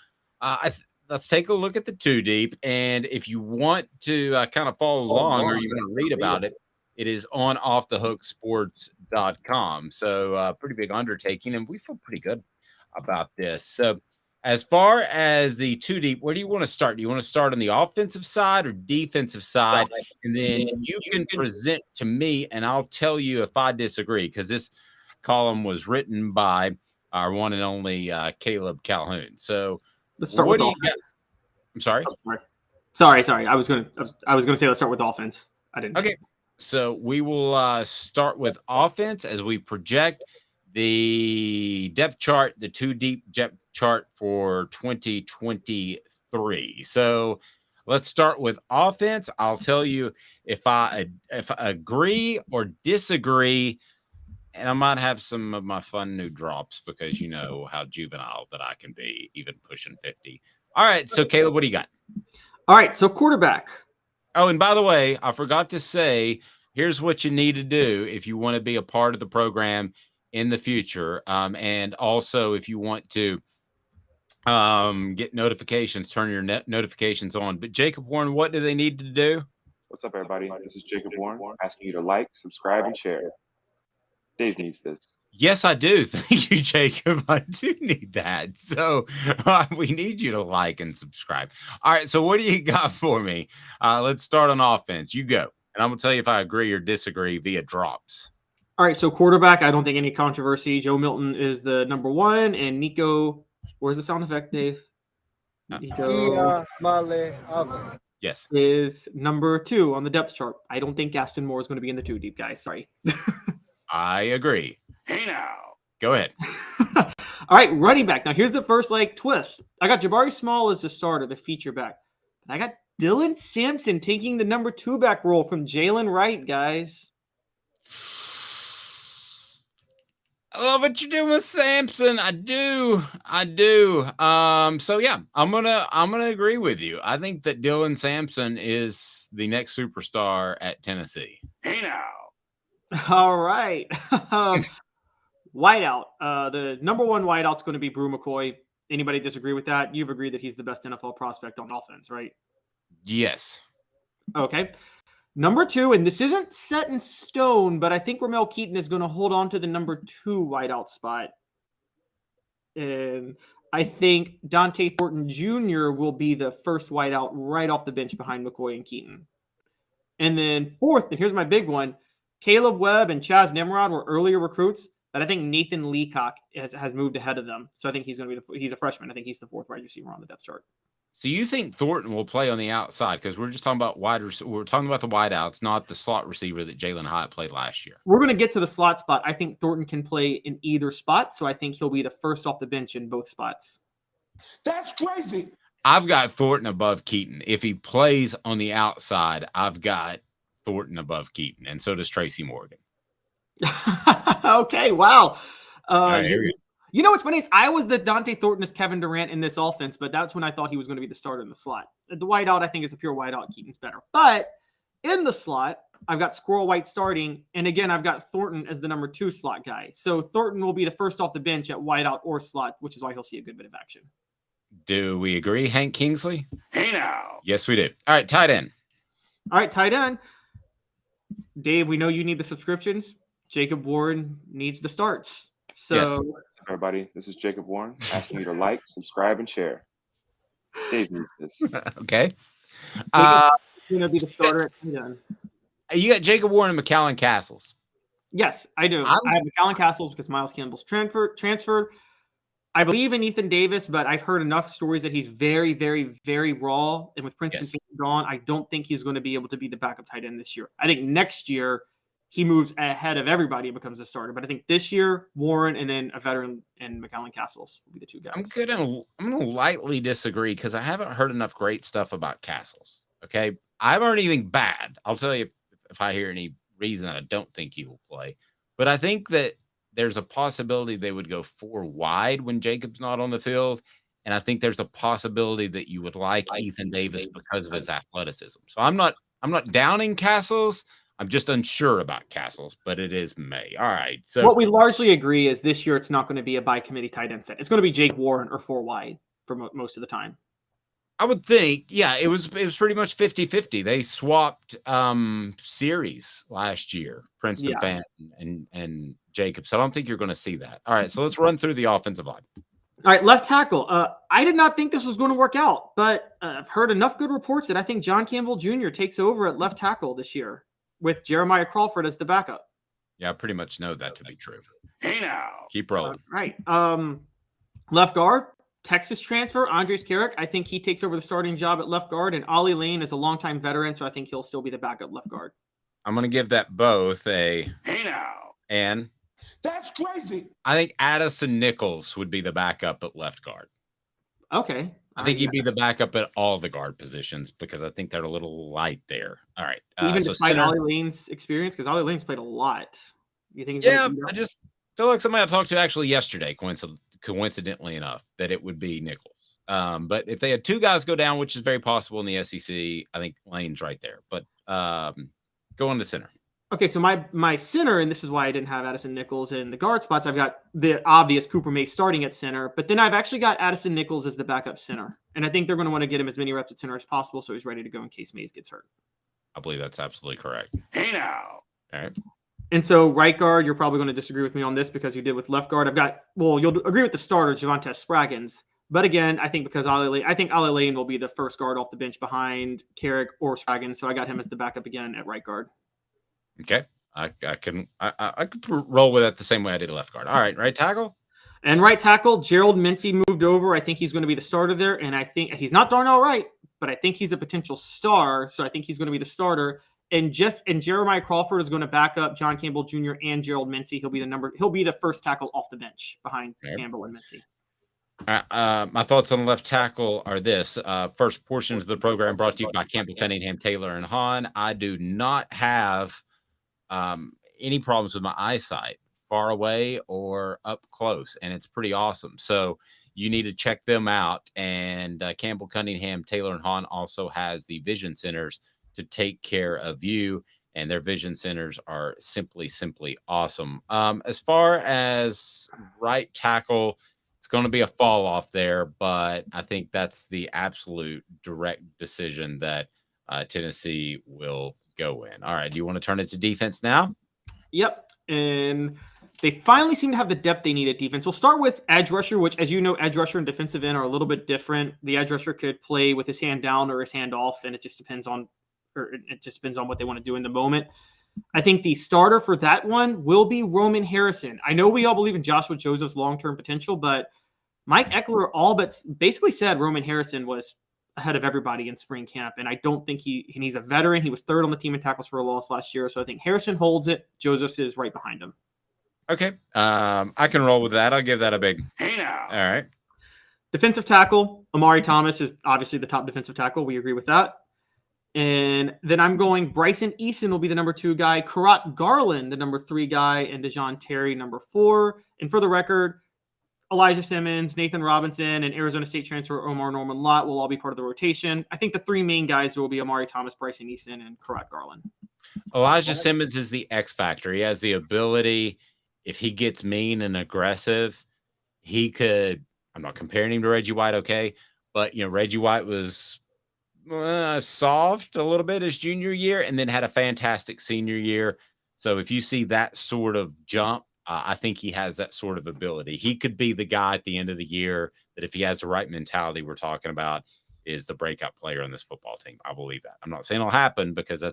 let's take a look at the 2 deep, and if you want to kind of follow along or you want to read about it, it is on offthehooksports.com. So, pretty big undertaking, and we feel pretty good about this. So, as far as the 2 deep, where do you want to start? Do you want to start on the offensive side or defensive side? And then you can present to me, and I'll tell you if I disagree, because this column was written by our one and only Caleb Calhoun. So let's start with offense. I'm sorry? Sorry. I was gonna say let's start with offense. I didn't. Okay. So we will start with offense as we project the depth chart, the 2 deep depth chart for 2023. So let's start with offense. I'll tell you if I agree or disagree, and I might have some of my fun new drops because you know how juvenile that I can be, even pushing 50. All right. So Caleb, what do you got? All right. So quarterback. Oh, and by the way, I forgot to say, here's what you need to do if you want to be a part of the program in the future. And also, if you want to get notifications, turn your notifications on. But Jacob Warren, what do they need to do? What's up, everybody? This is Jacob Warren asking you to like, subscribe, and share. Dave needs this. Yes, I do. Thank you, Jacob. I do need that. So we need you to like and subscribe. All right. So what do you got for me? Let's start on offense. You go. And I'm going to tell you if I agree or disagree via drops. All right. So quarterback, I don't think any controversy. Joe Milton is the number 1. And Nico, where's the sound effect, Dave? Nico yes, is number 2 on the depth chart. I don't think Gaston Moore is going to be in the 2 deep, guys. Sorry. I agree. Hey now. Go ahead. All right, running back. Now, here's the first twist. I got Jabari Small as the starter, the feature back. And I got Dylan Sampson taking the number 2 back role from Jalen Wright, guys. I love what you're doing with Sampson. I do. So yeah, I'm gonna agree with you. I think that Dylan Sampson is the next superstar at Tennessee. Hey now. All right. Wideout. The number 1 wideout is going to be Brew McCoy. Anybody disagree with that? You've agreed that he's the best NFL prospect on offense, right? Yes. Okay. Number 2, and this isn't set in stone, but I think Ramel Keaton is going to hold on to the number 2 wideout spot. And I think Dante Thornton Jr. will be the first wideout right off the bench behind McCoy and Keaton. And then 4th, and here's my big one, Caleb Webb and Chaz Nimrod were earlier recruits, but I think Nathan Leacock has moved ahead of them. So I think he's going to be he's a freshman. I think he's the 4th wide receiver on the depth chart. So you think Thornton will play on the outside? Because we're just talking about we're talking about the wideouts, not the slot receiver that Jalen Hyatt played last year. We're going to get to the slot spot. I think Thornton can play in either spot, so I think he'll be the first off the bench in both spots. That's crazy. I've got Thornton above Keaton. If he plays on the outside, I've got Thornton above Keaton, and so does Tracy Morgan. Okay, wow. Right, you know what's funny is I was the Dante Thornton as Kevin Durant in this offense, but that's when I thought he was going to be the starter in the slot. The wideout, I think, is a pure wideout. Keaton's better. But in the slot, I've got Squirrel White starting, and again, I've got Thornton as the number 2 slot guy. So Thornton will be the first off the bench at wideout or slot, which is why he'll see a good bit of action. Do we agree, Hank Kingsley? Hey now. Yes, we do. All right, tight end. All right, tight end. Dave, we know you need the subscriptions. Jacob Warren needs the starts. So, yes. Everybody, this is Jacob Warren asking you to like, subscribe, and share. Dave needs this. Okay. Going to be the starter at tight end. You got Jacob Warren and McAllen Castles. Yes, I do. I have McAllen Castles because Miles Campbell's transferred. I believe in Ethan Davis, but I've heard enough stories that he's very, very, very raw. And with Princeton gone, I don't think he's going to be able to be the backup tight end this year. I think next year he moves ahead of everybody and becomes a starter. But I think this year, Warren and then a veteran and McAllen Castles will be the 2 guys. I'm going to lightly disagree because I haven't heard enough great stuff about Castles. Okay. I haven't heard anything bad. I'll tell you if I hear any reason that I don't think he will play. But I think that there's a possibility they would go 4 wide when Jacob's not on the field. And I think there's a possibility that you would like Ethan Davis because of his athleticism. So I'm not downing Castles. I'm just unsure about Castles, but it is May. All right. So what we largely agree is this year it's not going to be a by committee tight end set. It's going to be Jake Warren or 4 wide for most of the time. I would think, yeah, it was pretty much 50-50. They swapped series last year, Princeton fan and Jacob. So I don't think you're going to see that. All right, so let's run through the offensive line. All right, left tackle. I did not think this was going to work out, but I've heard enough good reports that I think John Campbell Jr. takes over at left tackle this year with Jeremiah Crawford as the backup. Yeah, I pretty much know that to be true. Hey now. Keep rolling. Right. Left guard, Texas transfer, Andres Carrick. I think he takes over the starting job at left guard, and Ollie Lane is a longtime veteran, so I think he'll still be the backup left guard. I'm going to give that both a. Hey now. And That's crazy. I think Addison Nichols would be the backup at left guard. Okay. I think he'd be the backup at all the guard positions because I think they're a little light there. All right. Even so despite center, Ollie Lane's experience, because Ollie Lane's played a lot. You think? Yeah, I just feel like somebody I talked to actually yesterday, coincidentally enough, that it would be Nichols. But if they had two guys go down, which is very possible in the SEC, I think Lane's right there. But go on to center. Okay, so my center, and this is why I didn't have Addison Nichols in the guard spots. I've got the obvious Cooper Mace starting at center, but then I've actually got Addison Nichols as the backup center. And I think they're going to want to get him as many reps at center as possible so he's ready to go in case Mace gets hurt. I believe that's absolutely correct. Hey now. All right. And so right guard, you're probably going to disagree with me on this because you did with left guard. You'll agree with the starter, Javonte Spraggins. But again, I think because Ollie Lane will be the first guard off the bench behind Carrick or Spraggins. So I got him as the backup again at right guard. Okay. I could roll with that the same way I did left guard. All right. Right tackle. And right tackle, Gerald Mincy moved over. I think he's going to be the starter there. And I think he's not Darnell Wright, but I think he's a potential star. So I think he's going to be the starter. And Jeremiah Crawford is going to back up John Campbell Jr. and Gerald Mincy. He'll be the first tackle off the bench behind Campbell and Mincy. My thoughts on left tackle are this. First portions of the program brought to you by Campbell, Cunningham, Taylor, and Hahn. I do not have any problems with my eyesight far away or up close, and it's pretty awesome. So you need to check them out. And Campbell, Cunningham, Taylor, and Hahn also has the vision centers to take care of you, and their vision centers are simply awesome. As far as right tackle, it's going to be a fall off there, but I think that's the absolute direct decision that Tennessee will go in. All right. Do you want to turn it to defense now? Yep. And they finally seem to have the depth they need at defense. We'll start with edge rusher, which, as you know, edge rusher and defensive end are a little bit different. The edge rusher could play with his hand down or his hand off, and it just depends on what they want to do in the moment. I think the starter for that one will be Roman Harrison. I know we all believe in Joshua Joseph's long-term potential, but Mike Eckler all but basically said Roman Harrison was ahead of everybody in spring camp, and I don't think he's a veteran. He was third on the team in tackles for a loss last year, so I think Harrison holds it. Joseph's is right behind him. Okay. I can roll with that. I'll give that a big hey now. All right. Defensive tackle, Amari Thomas is obviously the top defensive tackle. We agree with that. And then I'm going Bryson Eason will be the number 2 guy, Karat Garland, the number 3 guy, and DeJoun Terry, number 4. And for the record, Elijah Simmons, Nathan Robinson, and Arizona State transfer Omar Norman Lott will all be part of the rotation. I think the 3 main guys will be Amari Thomas, Bryson Eason, and Karat Garland. Elijah Simmons is the X factor. He has the ability, if he gets mean and aggressive, he could, I'm not comparing him to Reggie White, okay, but, Reggie White was soft a little bit his junior year and then had a fantastic senior year. So if you see that sort of jump, I think he has that sort of ability. He could be the guy at the end of the year that, if he has the right mentality we're talking about, is the breakout player on this football team. I believe that. I'm not saying it'll happen because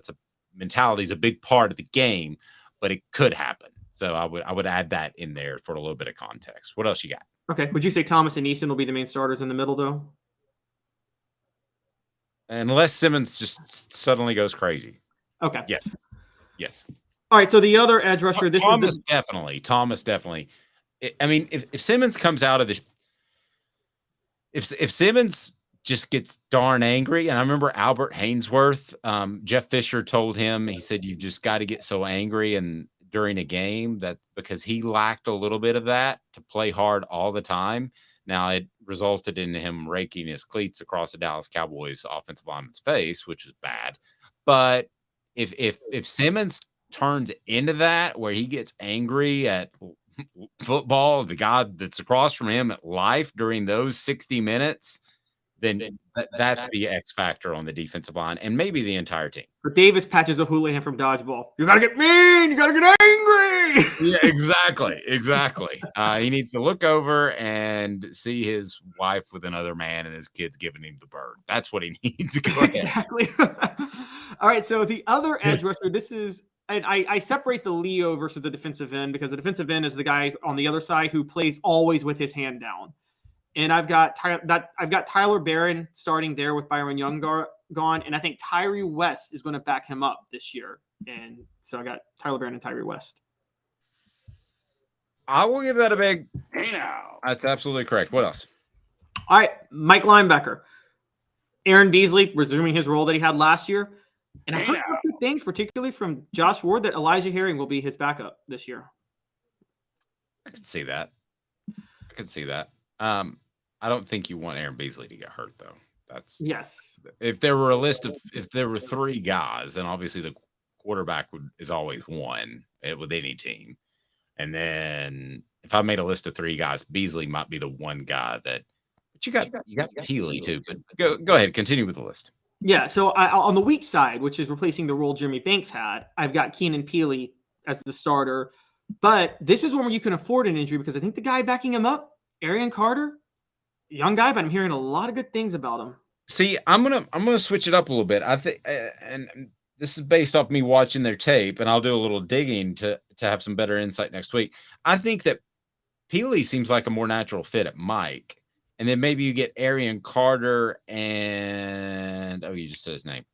mentality is a big part of the game, but it could happen. So I would add that in there for a little bit of context. What else you got? Okay. Would you say Thomas and Eason will be the main starters in the middle, though? Unless Simmons just suddenly goes crazy. Okay. Yes. All right. So the other edge rusher, Thomas definitely. I mean, if Simmons comes out of this, if Simmons just gets darn angry, and I remember Albert Haynesworth, Jeff Fisher told him, he said, "You've just got to get so angry and during a game," that because he lacked a little bit of that to play hard all the time. Now, it resulted in him raking his cleats across the Dallas Cowboys offensive lineman's face, which is bad. But if Simmons turns into that, where he gets angry at football, the guy that's across from him at life during those 60 minutes, then that's the X factor on the defensive line and maybe the entire team. For Davis patches a Houlihan from dodgeball. You got to get mean. You got to get angry. Yeah, exactly. He needs to look over and see his wife with another man and his kids giving him the bird. That's what he needs. Exactly. All right. So the other edge rusher, this is, and I separate the Leo versus the defensive end because the defensive end is the guy on the other side who plays always with his hand down. And I've got Tyler Barron starting there with Byron Young gone, and I think Tyree West is going to back him up this year. And so I got Tyler Barron and Tyree West. I will give that a big. Hey now. That's absolutely correct. What else? All right, Mike linebacker. Aaron Beasley resuming his role that he had last year. And I heard good things, particularly from Josh Ward, that Elijah Herring will be his backup this year. I can see that. I don't think you want Aaron Beasley to get hurt, though. Yes. If there were 3 guys, and obviously the quarterback is always one with any team. And then if I made a list of 3 guys, Beasley might be the one guy that. But you got Healy too. But go ahead, continue with the list. Yeah. So on the weak side, which is replacing the role Jeremy Banks had, I've got Keenan Peely as the starter. But this is one where you can afford an injury because I think the guy backing him up, Arian Carter, young guy, but I'm hearing a lot of good things about him. See, I'm gonna switch it up a little bit. I think, and this is based off me watching their tape, and I'll do a little digging to have some better insight next week. I think that Peely seems like a more natural fit at Mike, and then maybe you get Arian Carter and you just said his name,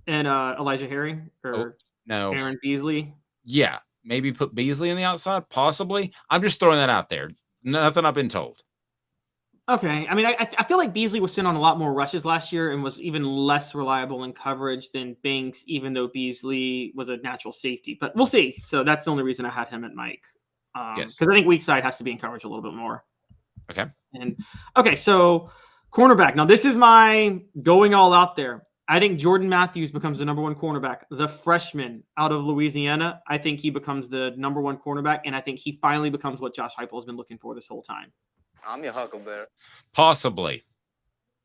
and Elijah Herring or no Aaron Beasley. Yeah. Maybe put Beasley on the outside, possibly. I'm just throwing that out there. Nothing I've been told. Okay. I mean, I feel like Beasley was sent on a lot more rushes last year and was even less reliable in coverage than Banks, even though Beasley was a natural safety. But we'll see. So that's the only reason I had him at Mike. Yes. Because I think weak side has to be in coverage a little bit more. Okay. So cornerback. Now, this is my going all out there. I think Jordan Matthews becomes the number 1 cornerback. The freshman out of Louisiana, I think he becomes the number 1 cornerback, and I think he finally becomes what Josh Heupel has been looking for this whole time. I'm your Huckleberry. Possibly.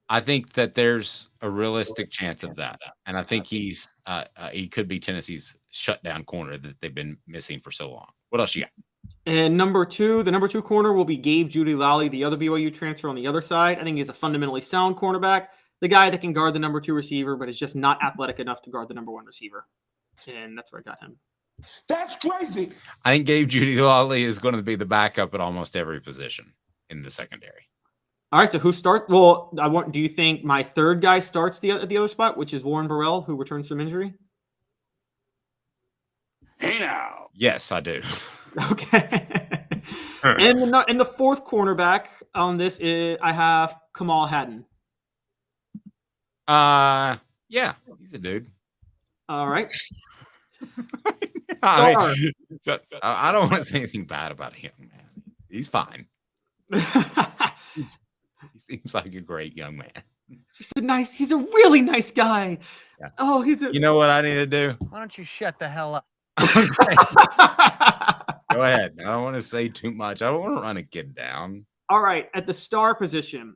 I think that there's a realistic chance of that, and I think he could be Tennessee's shutdown corner that they've been missing for so long. What else you got? And the number 2 corner will be Gabe Judy-Lally, the other BYU transfer on the other side. I think he's a fundamentally sound cornerback. The guy that can guard the number 2 receiver, but is just not athletic enough to guard the number 1 receiver. And that's where I got him. That's crazy. I think Gabe Judy-Lally is going to be the backup at almost every position in the secondary. All right, so who starts? Well, do you think my third guy starts the other spot, which is Warren Burrell, who returns from injury? Hey now. Yes, I do. Okay. And the 4th cornerback on this is I have Kamal Haddon. Yeah, he's a dude. All right. I don't want to say anything bad about him, man. He's fine. He seems like a great young man. He's a really nice guy. Yeah. Oh, You know what I need to do? Why don't you shut the hell up? Go ahead. I don't want to say too much. I don't want to run a kid down. All right, at the star position.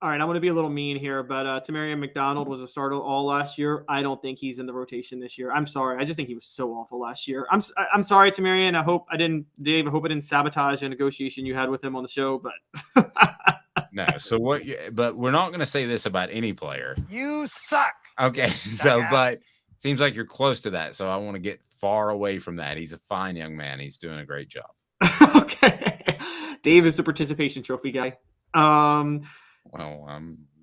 All right, I'm going to be a little mean here, but Tamarian McDonald was a starter all last year. I don't think he's in the rotation this year. I'm sorry. I just think he was so awful last year. I'm sorry, Tamarian. I hope I didn't sabotage a negotiation you had with him on the show, but no. So what? But we're not going to say this about any player. You suck. Okay. So, but seems like you're close to that. So I want to get far away from that. He's a fine young man. He's doing a great job. Okay. Dave is the participation trophy guy. Well,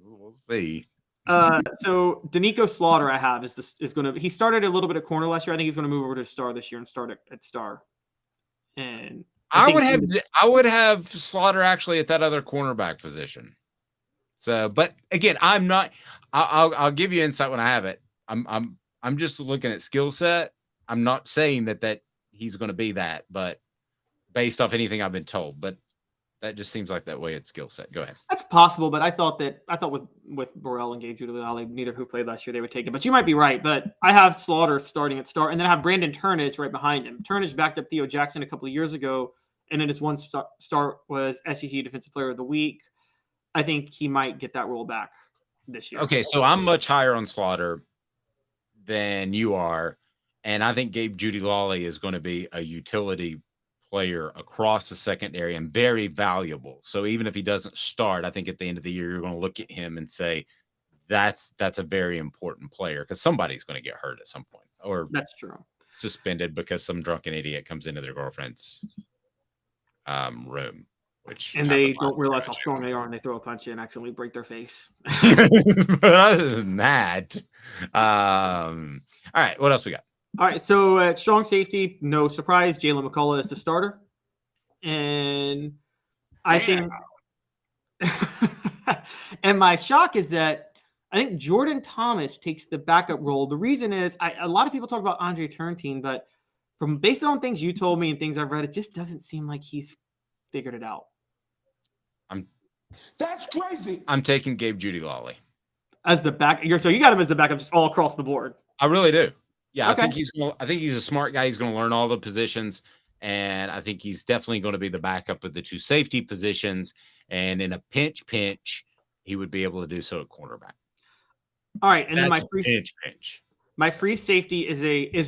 we'll see. So Danico Slaughter I have is going to. He started a little bit at corner last year. I think he's going to move over to star this year and start at star. And I would have Slaughter actually at that other cornerback position. So, but again, I'm not. I'll give you insight when I have it. I'm just looking at skill set. I'm not saying that he's going to be that, but based off anything I've been told, but. That just seems like that way it's skill set. Go ahead. That's possible, but I thought with Burrell and Gabe Judy-Lally, neither who played last year, they would take it. But you might be right. But I have Slaughter starting at star, and then I have Brandon Turnage right behind him. Turnage backed up Theo Jackson a couple of years ago, and then his one start was SEC Defensive Player of the Week. I think he might get that role back this year. Okay, so I'm much higher on Slaughter than you are, and I think Gabe Judy-Lally is going to be a utility player across the secondary and very valuable. So even if he doesn't start, I think at the end of the year, you're going to look at him and say, that's a very important player because somebody's going to get hurt at some point or that's true. Suspended because some drunken idiot comes into their girlfriend's room And they don't realize how strong they are, and they throw a punch and accidentally break their face. But other than that, all right, what else we got? All right, so at strong safety, no surprise, Jalen McCullough is the starter. And I think and my shock is that I think Jordan Thomas takes the backup role. The reason is a lot of people talk about Andre Turntine, but based on things you told me and things I've read, it just doesn't seem like he's figured it out. That's crazy. I'm taking Gabe Judy Lawley as the back. So you got him as the backup just all across the board. I really do. Yeah, okay. I think he's a smart guy. He's going to learn all the positions, and I think he's definitely going to be the backup of the two safety positions. And in a pinch, he would be able to do so at cornerback. All right, and that's then my free safety is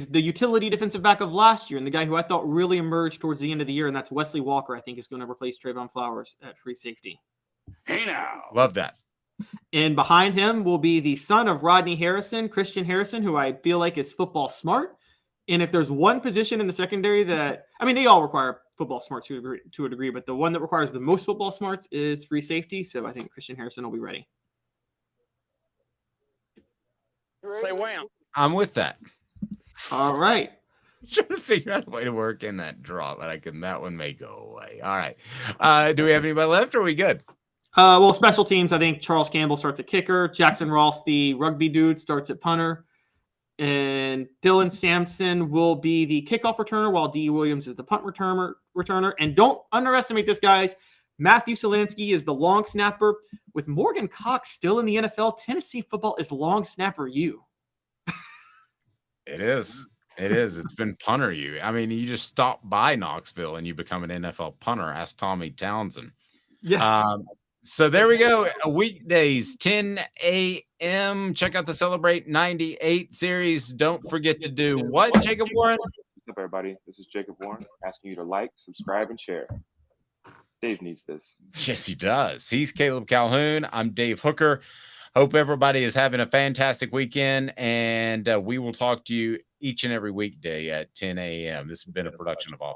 the utility defensive back of last year, and the guy who I thought really emerged towards the end of the year, and that's Wesley Walker. I think is going to replace Trayvon Flowers at free safety. Hey now, love that. And behind him will be the son of Rodney Harrison, Christian Harrison, who I feel like is football smart. And if there's one position in the secondary that, I mean, they all require football smarts to a degree, but the one that requires the most football smarts is free safety. So I think Christian Harrison will be ready. Say wham. I'm with that. All right. Trying to figure out a way to work in that draw, but that one may go away. All right. Do we have anybody left, or are we good? Well, special teams, I think Charles Campbell starts at kicker. Jackson Ross, the rugby dude, starts at punter. And Dylan Sampson will be the kickoff returner, while D. Williams is the punt returner. And don't underestimate this, guys. Matthew Solansky is the long snapper. With Morgan Cox still in the NFL, Tennessee football is long snapper you. It is. It's been punter you. I mean, you just stop by Knoxville and you become an NFL punter. Ask Tommy Townsend. Yes. So there we go. Weekdays, 10 a.m. Check out the Celebrate 98 series. Don't forget to do what, Jacob Warren? What's up, everybody? This is Jacob Warren asking you to like, subscribe, and share. Dave needs this. Yes, he does. He's Caleb Calhoun. I'm Dave Hooker. Hope everybody is having a fantastic weekend, and we will talk to you each and every weekday at 10 a.m. This has been a production of All